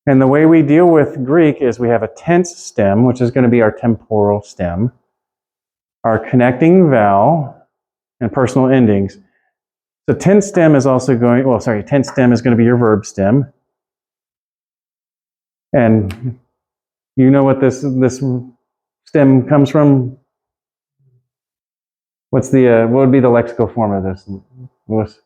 and the way we deal with Greek is we have a tense stem, which is going to be our temporal stem, our connecting vowel, and personal endings. So tense stem is also tense stem is going to be your verb stem. And you know what this stem comes from? What would be the lexical form of this, Louis?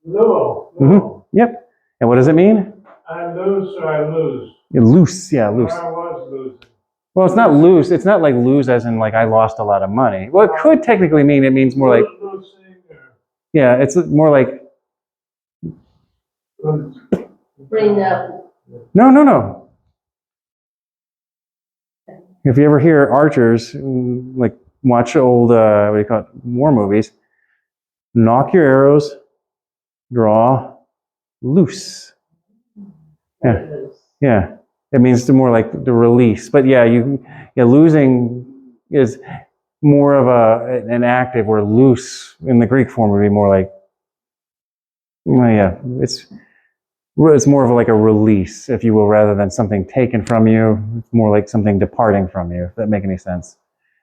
Luo. Yep. And what does it mean? I lose or I lose. Loose, yeah, loose. Or I was losing. Well, it's not lose. It's not like lose as in like I lost a lot of money. Well, it could technically mean, it means more like, Losing or yeah, it's more like, Bring up, no. If you ever hear archers, like watch old, what do you call it, war movies, knock your arrows, draw, loose. Yeah. Yeah. It means more like the release. But yeah, losing is more of an active, where loose in the Greek form would be more like, well, yeah, it's more of like a release, if you will, rather than something taken from you. It's more like something departing from you, if that make any sense.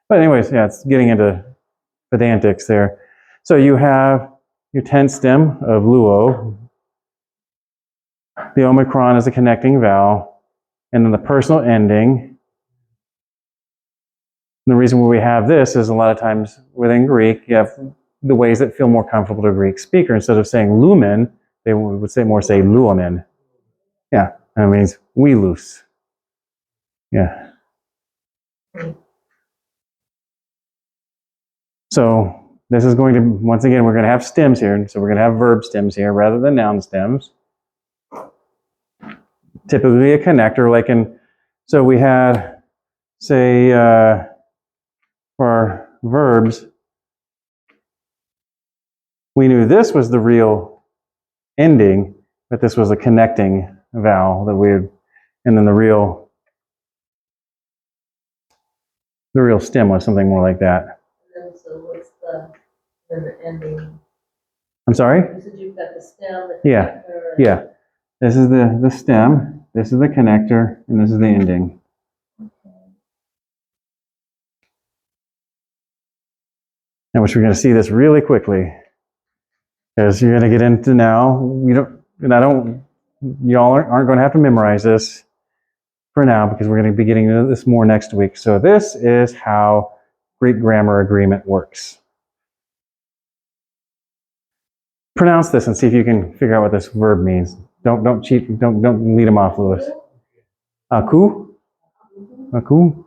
But anyways, yeah, it's getting into pedantics there. So you have your tense stem of luo. The omicron is a connecting vowel, and then the personal ending. And the reason why we have this is a lot of times within Greek, you have the ways that feel more comfortable to a Greek speaker. Instead of saying lumen, they would say luomen. Yeah, that means we loose. Yeah. So this is going to, once again, we're going to have stems here. So we're going to have verb stems here rather than noun stems. Typically a connector, like in, so we had, say, for our verbs, we knew this was the real ending, but this was a connecting vowel that we would, and then the real stem was something more like that. and then so what's the ending? I'm sorry? You said you've got the stem, the Yeah. connector. Yeah. This is the stem, this is the connector, and this is the ending. I wish we we're going to see this really quickly, because you're going to get into now. Y'all aren't going to have to memorize this for now, because we're going to be getting into this more next week. So this is how Greek grammar agreement works. Pronounce this and see if you can figure out what this verb means. Don't cheat. Don't lead them off, Lewis. Aku, aku.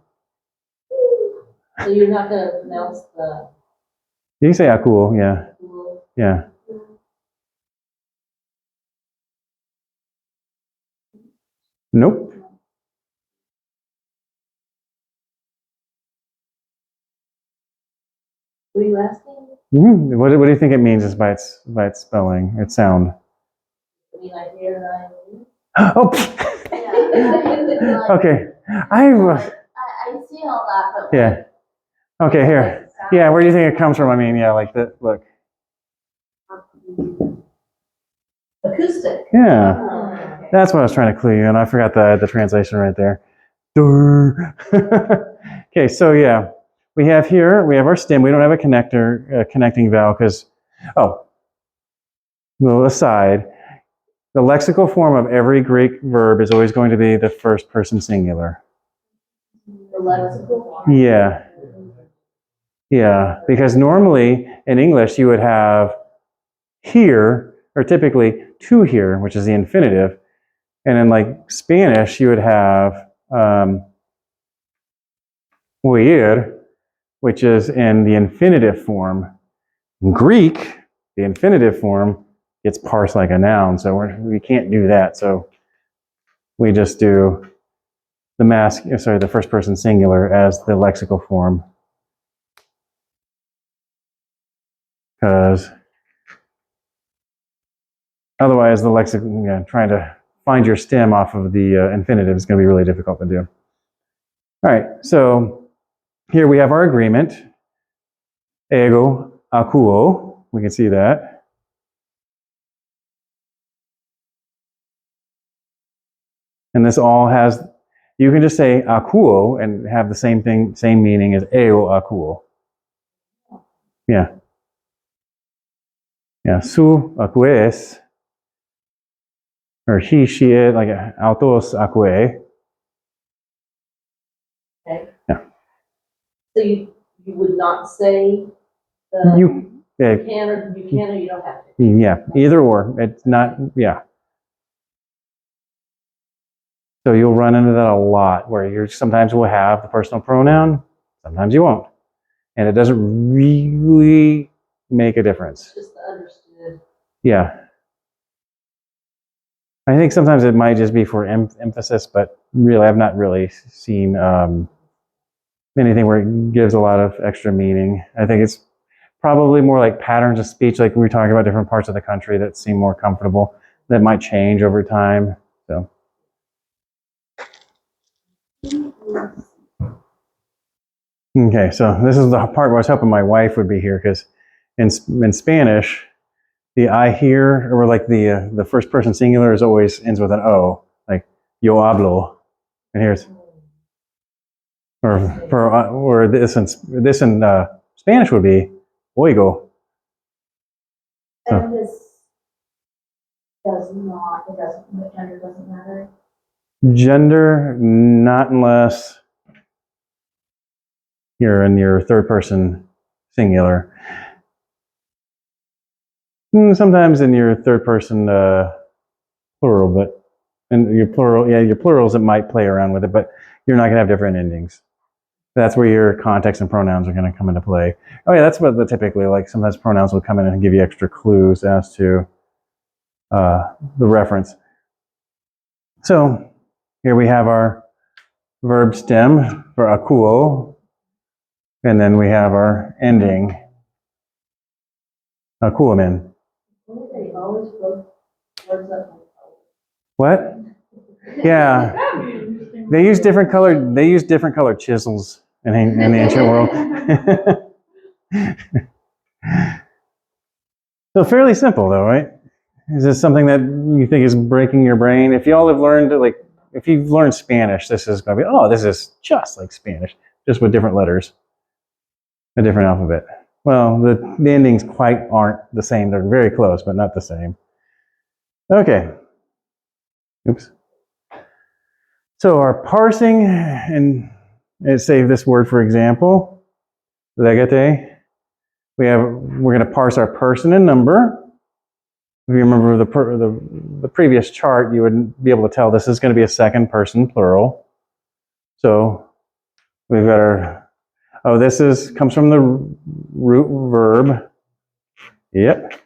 So you're not going to pronounce the You can say aku. Yeah, cool. yeah. Nope. Were you asking? Mm-hmm. What do you think it means? Is by its spelling, its sound. I mean, I hear and I hear. Oh. Okay. I see all that, but Yeah. Okay. Here. Yeah. Where do you think it comes from? I mean, yeah, like that. Look. Acoustic. Yeah. Oh, okay. That's what I was trying to clue you in. I forgot the translation right there. Okay. So yeah, we have our stem. We don't have a connecting vowel because, little aside, the lexical form of every Greek verb is always going to be the first person singular. The lexical. Yeah. Yeah, because normally in English you would have here, or typically to here, which is the infinitive. And in like Spanish, you would have oír, which is in the infinitive form. In Greek, the infinitive form gets parsed like a noun, so we can't do that. So we just do the first person singular as the lexical form. Because otherwise, the lexicon, trying to find your stem off of the infinitive is going to be really difficult to do. All right, so here we have our agreement. Ego akuo. We can see that. And this all has, you can just say akuo and have the same thing, same meaning as ego akuo. Yeah. Yeah, su acues, or he, she, it, like autos acue. Okay. Yeah. So you would not say the You can or you don't have to. yeah, either or. It's not, yeah. So you'll run into that a lot, where you sometimes will have the personal pronoun, sometimes you won't. And it doesn't really make a difference. Just the understood. Yeah. I think sometimes it might just be for emphasis, but really, I've not really seen anything where it gives a lot of extra meaning. I think it's probably more like patterns of speech, like we were talking about different parts of the country that seem more comfortable, that might change over time. So. Okay, so this is the part where I was hoping my wife would be here, because in Spanish, the I hear, or like the first person singular is always ends with an O, like yo hablo, and here's or this in Spanish would be oigo. So, And this does not, it doesn't, the gender doesn't matter. gender, not unless you're in your third person singular. Sometimes in your third person plural, but in your plural, yeah, your plurals, it might play around with it, but you're not going to have different endings. That's where your context and pronouns are going to come into play. Oh yeah, that's what typically, like sometimes pronouns will come in and give you extra clues as to the reference. So here we have our verb stem for akuo, and then we have our ending, akuomen. They always put words up. What? Yeah, they use different colored chisels in the ancient world. So fairly simple, though, right? Is this something that you think is breaking your brain? If y'all have learned, like, if you've learned Spanish, this is going to be, oh, this is just like Spanish, just with different letters, a different alphabet. Well, the endings quite aren't the same. They're very close, but not the same. Okay. Oops. So our parsing, and say this word, for example, legate. We're going to parse our person and number. If you remember the previous chart, you would be able to tell this is going to be a second person plural. So we've got our, comes from the root verb. Yep.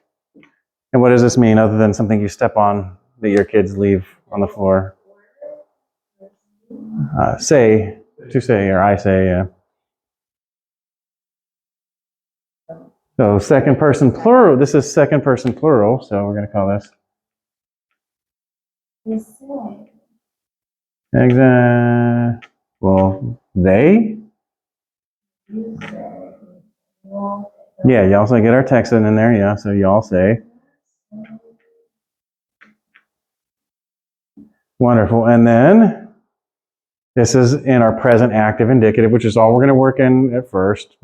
And what does this mean other than something you step on that your kids leave on the floor? Say, to say, or I say, yeah. So second person plural, this is second person plural, so we're going to call this. Well, they? Yeah, you also get our Texan in there, yeah, so y'all say. Wonderful. And then this is in our present active indicative, which is all we're going to work in at first.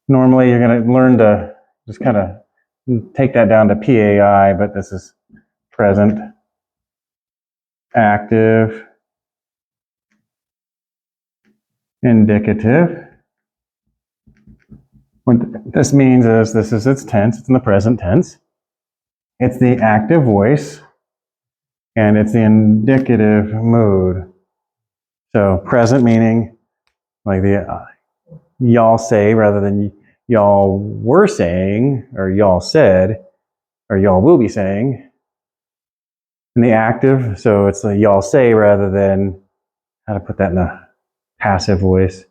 Normally you're going to learn to just kind of take that down to PAI, but this is present active indicative. What this means is this is its tense. It's in the present tense. It's the active voice, and it's the indicative mood. So present meaning like the y'all say rather than y'all were saying, or y'all said, or y'all will be saying. And the active, so it's the y'all say rather than, how to put that in a passive voice.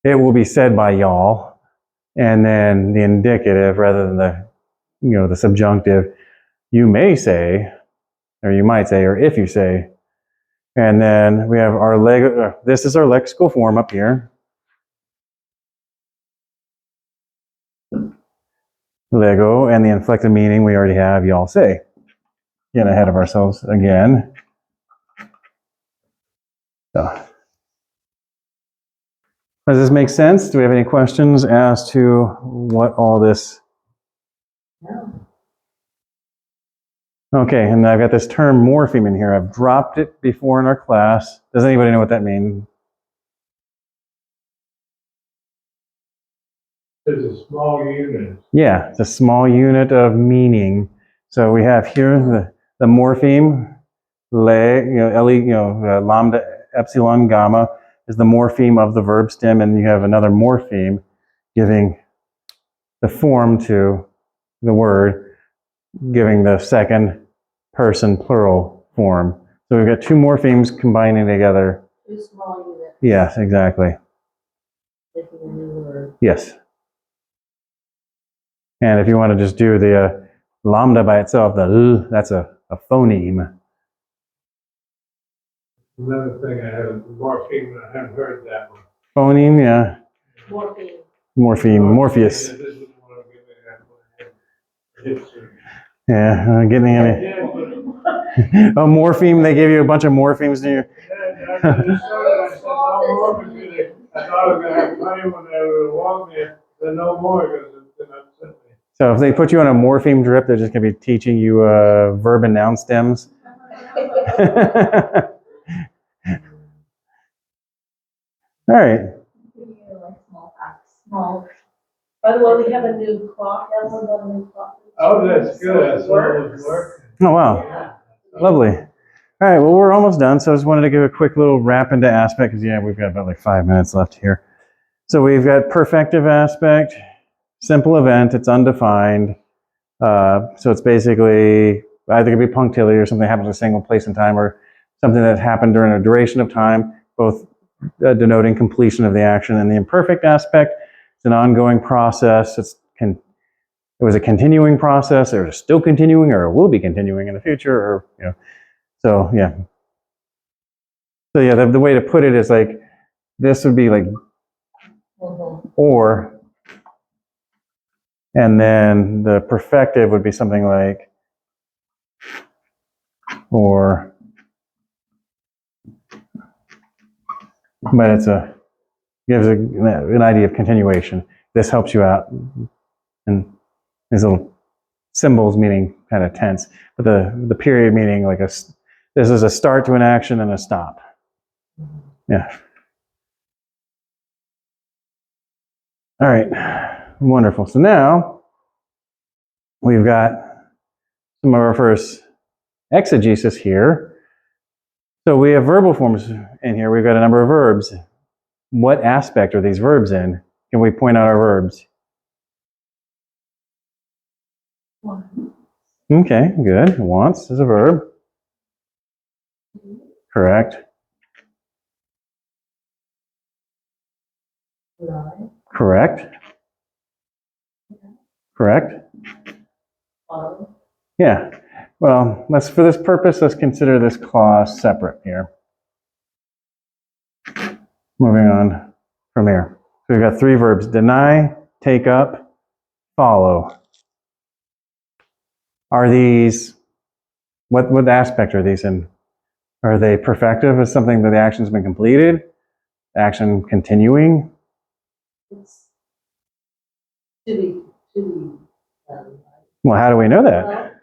It will be said by y'all. And then the indicative rather than the subjunctive, you may say, or you might say, or if you say. And then we have our this is our lexical form up here. Lego, and the inflected meaning we already have, y'all say. Getting ahead of ourselves again. So, does this make sense? Do we have any questions as to what all this? No. Okay, and I've got this term morpheme in here. I've dropped it before in our class. Does anybody know what that means? It's a small unit. Yeah, it's a small unit of meaning. So we have here the morpheme, lambda, epsilon, gamma is the morpheme of the verb stem, and you have another morpheme giving the form to the word, giving the second person plural form. So we've got two morphemes combining together. Two small units. Yes, exactly. Making a new word. Yes. And if you want to just do the lambda by itself, the l, that's a phoneme. Another thing I have, morphine, I haven't heard that one. Phoneme, yeah. Morphine. Morpheme, Morpheus. This is what I'm getting at. It's, Yeah, getting in it. yeah, but Oh, morpheme, they gave you a bunch of morphemes to your. I just started, I said, no more, because I thought I was gonna have plenty when they were along there, then no more, because it's gonna upset me. So if they put you on a morpheme drip, they're just going to be teaching you verb and noun stems. All right. Like small facts, small. By the way, we have a new clock. Everyone got a new clock. Oh, that's good, that's So it all works. it's working. Oh, wow. Yeah. Lovely. All right, well, we're almost done, so I just wanted to give a quick little wrap into aspect, because, yeah, we've got about like 5 minutes left here. So we've got perfective aspect, simple event, it's undefined. So it's basically either going to be punctilio or something that happens in a single place in time, or something that happened during a duration of time, both denoting completion of the action. And the imperfect aspect, it's an ongoing process. It was a continuing process, or it's still continuing, or it will be continuing in the future, or, you know. So yeah. So yeah, the way to put it is like, this would be like Mhm. or, and then the perfective would be something like or, but gives an idea of continuation. This helps you out, and these little symbols meaning kind of tense, but the period meaning like this is a start to an action and a stop. Yeah. All right, wonderful. So now we've got some of our first exegesis here. So we have verbal forms in here. We've got a number of verbs. What aspect are these verbs in? Can we point out our verbs? Okay, good. Wants is a verb. Correct. Lie. Correct. Correct. Follow. Yeah. Well, for this purpose, let's consider this clause separate here. Moving on from here. So we've got three verbs: deny, take up, follow. Are these, what aspect are these in? Are they perfective as something that the action's been completed? Action continuing? It's to be, Well, how do we know that?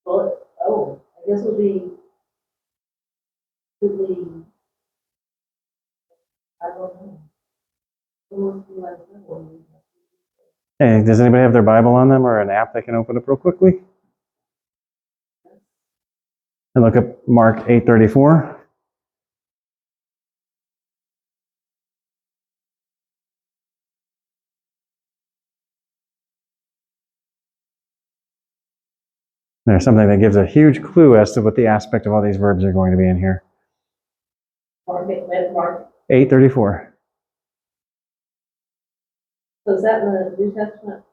I guess it would be, to be, I don't know. It would be like that one. Hey, does anybody have their Bible on them or an app they can open up real quickly? And look up Mark 8:34. There's something that gives a huge clue as to what the aspect of all these verbs are going to be in here. Mark. 8:34. So is that in the New Testament?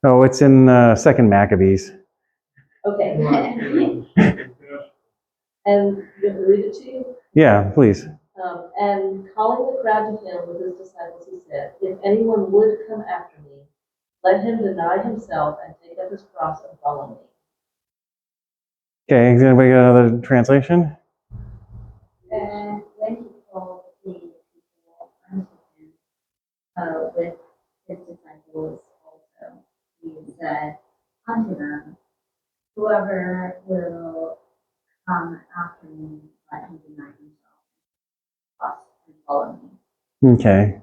Oh, it's in 2nd Maccabees. Okay. And you have to read it to you? Yeah, please. And calling the crowd to him with his disciples, he said, if anyone would come after me, let him deny himself and take up his cross and follow me. Okay, does anybody got another translation? And when he called the people unto him, with his disciples also, he said unto them, whoever will come after me, let him deny himself and follow me. Okay.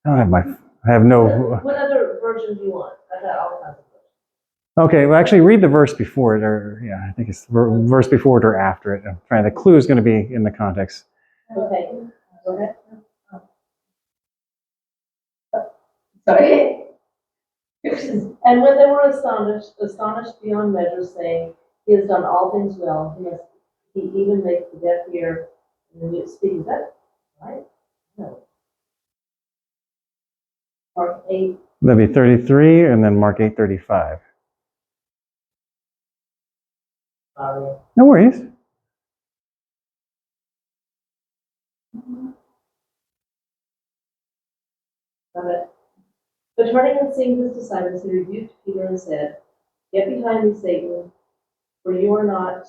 I don't have my, I have no, What other version do you want? I got all kinds of versions. okay, well actually read the verse before it, or yeah, I think it's verse before it or after it. I'm trying, the clue is going to be in the context. Okay, go ahead. Sorry. And when they were astonished beyond measure, saying, He has done all things well, he even makes the deaf hear and the mute speak. Is that right? No. Mark 8. That'd be 33, and then Mark 8:35. Sorry. No worries. Got it. But turning and seeing his disciples, he rebuked Peter and said, Get behind me, Satan, for you're not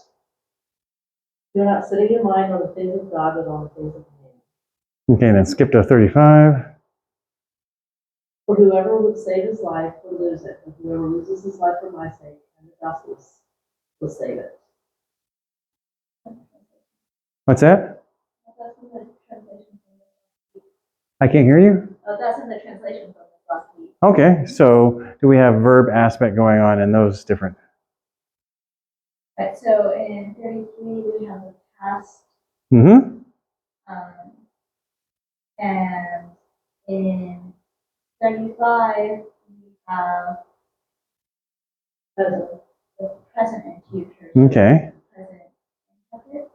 setting your mind on the things of God, but on the things of man. Okay, then skip to 35. For whoever would save his life will lose it, and whoever loses his life for my sake and the gospel's will save it. What's that? That's in the translation from the I can't hear you. that's in the translation from the last week. Okay, so do we have verb aspect going on in those different? Right, so in 33, we have the past, Mm-hmm. and in 35, we have the present and future. So Okay. present and future.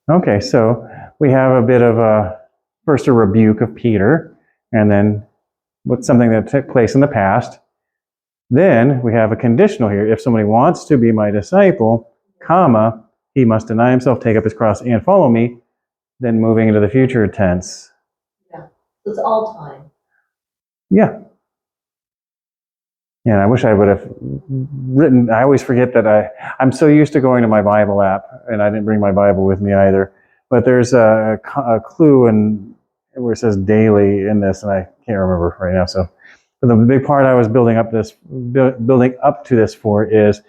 Okay, so we have a bit of first a rebuke of Peter, and then what's something that took place in the past. Then we have a conditional here. If somebody wants to be my disciple, comma, he must deny himself, take up his cross, and follow me. Then moving into the future tense. Yeah, so it's all time. Yeah. Yeah, I wish I would have written. I always forget that I'm so used to going to my Bible app, and I didn't bring my Bible with me either. But there's a clue in where it says daily in this, and I can't remember right now. So, but the big part I was building up to this for is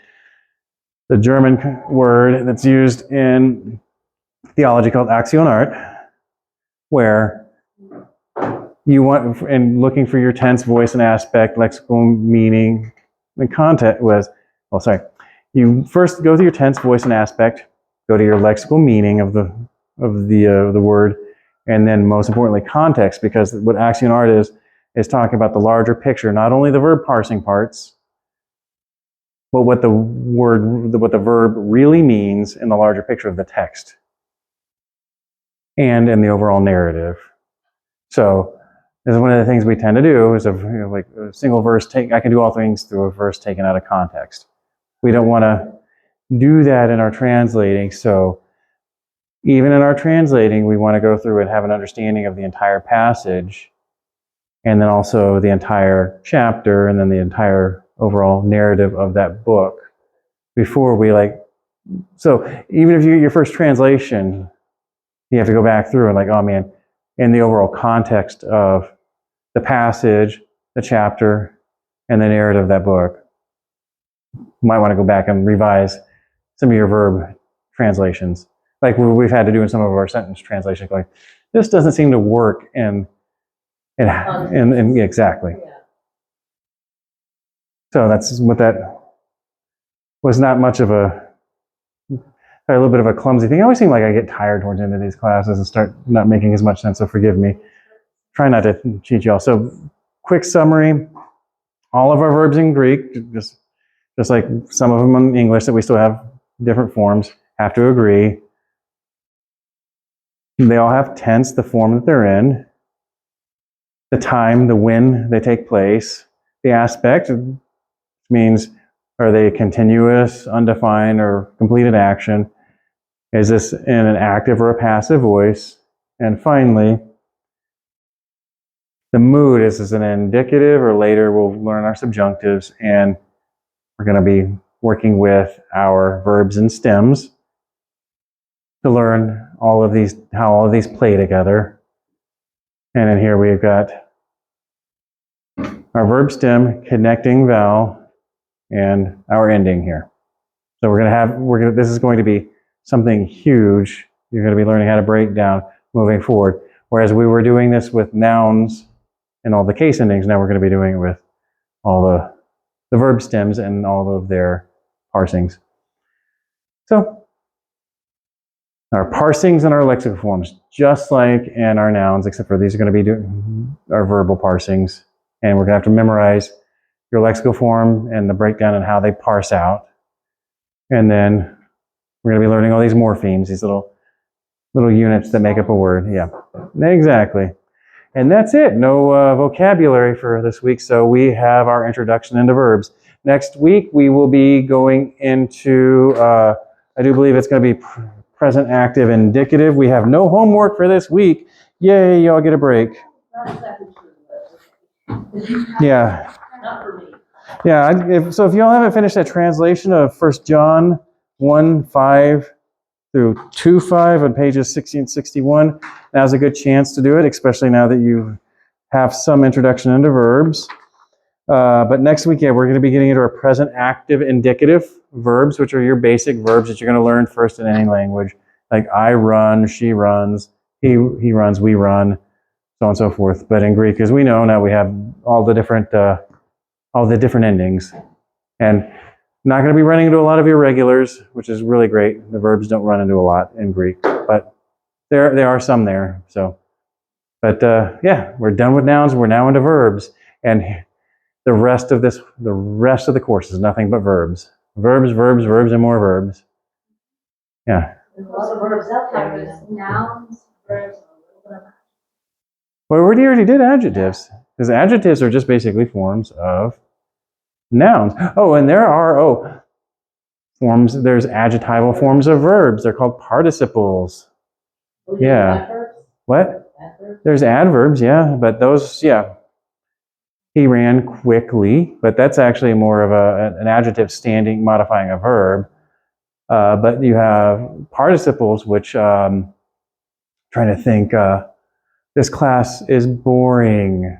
the German word that's used in theology called Aktionart, where you want, and looking for your tense, voice, and aspect, lexical meaning, and content was, you first go to your tense, voice, and aspect, go to your lexical meaning of the word, and then most importantly, context, because what Aktionart is talking about the larger picture, not only the verb parsing parts, but what the verb really means in the larger picture of the text, and in the overall narrative. So, this is one of the things we tend to do is like a single verse I can do all things through a verse taken out of context. We don't want to do that in our translating. So even in our translating, we want to go through and have an understanding of the entire passage, and then also the entire chapter, and then the entire overall narrative of that book before we so even if you get your first translation, you have to go back through and oh man, in the overall context of the passage, the chapter, and the narrative of that book. You might want to go back and revise some of your verb translations, like we've had to do in some of our sentence translations. Like, this doesn't seem to work in exactly. Yeah. So that's what that was. Not much of a little bit of a clumsy thing. I always seem like I get tired towards the end of these classes and start not making as much sense, so forgive me. Try not to cheat y'all. So, quick summary. All of our verbs in Greek, just like some of them in English that we still have different forms, have to agree. They all have tense, the form that they're in, the time, the when they take place, the aspect means, are they continuous, undefined, or completed action? Is this in an active or a passive voice? And finally, the mood, is this an indicative, or later we'll learn our subjunctives, and we're going to be working with our verbs and stems to learn how all of these play together. And in here we've got our verb stem, connecting vowel, and our ending here. So this is going to be something huge. You're going to be learning how to break down moving forward. Whereas we were doing this with nouns and all the case endings. Now we're going to be doing it with all the verb stems and all of their parsings. So our parsings and our lexical forms, just like in our nouns, except for these are going to be our verbal parsings. And we're going to have to memorize your lexical form and the breakdown and how they parse out. And then we're going to be learning all these morphemes, these little units that make up a word. Yeah, exactly. And that's it. No vocabulary for this week. So we have our introduction into verbs. Next week, we will be going into, I do believe it's going to be present active indicative. We have no homework for this week. Yay, y'all get a break. Not exactly true, but. Yeah. Not for me. Yeah, so if y'all haven't finished that translation of 1 John 1:5 through 2:5 on pages 60 and 61, now's a good chance to do it, especially now that you have some introduction into verbs. But next week, yeah, we're going to be getting into our present active indicative verbs, which are your basic verbs that you're going to learn first in any language, like I run, she runs, he runs, we run, so on and so forth. But in Greek, as we know, now we have all the different endings. And not going to be running into a lot of irregulars, which is really great. The verbs don't run into a lot in Greek, but there are some there. So, but yeah, we're done with nouns. We're now into verbs, and the rest of the course is nothing but verbs, verbs, verbs, verbs, and more verbs. Yeah. There's a lot of verbs out there. Covers nouns, verbs, and a little bit of Well, we already did adjectives, because adjectives are just basically forms of nouns. Oh, and there are forms. There's adjectival forms of verbs. They're called participles. Oh, Yeah. Adverbs? What? Adverbs? There's adverbs, yeah, but those, yeah. He ran quickly, but that's actually more of an adjective modifying a verb. But you have participles, which trying to think. This class is boring.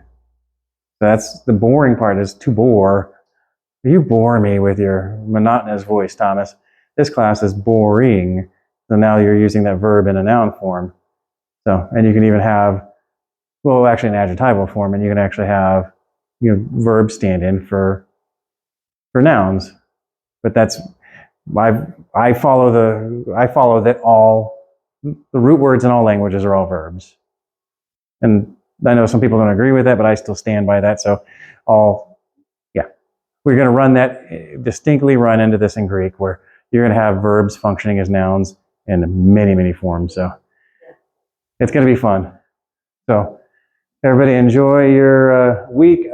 That's the boring part. Is to bore. You bore me with your monotonous voice, Thomas. This class is boring. So now you're using that verb in a noun form. So, and you can even have, well, actually an adjectival form, and you can actually have, verbs stand in for nouns. But that's, I follow that all the root words in all languages are all verbs. And I know some people don't agree with that, but I still stand by that. So we're going to run that, distinctly run into this in Greek, where you're going to have verbs functioning as nouns in many, many forms. So it's going to be fun. So everybody enjoy your week.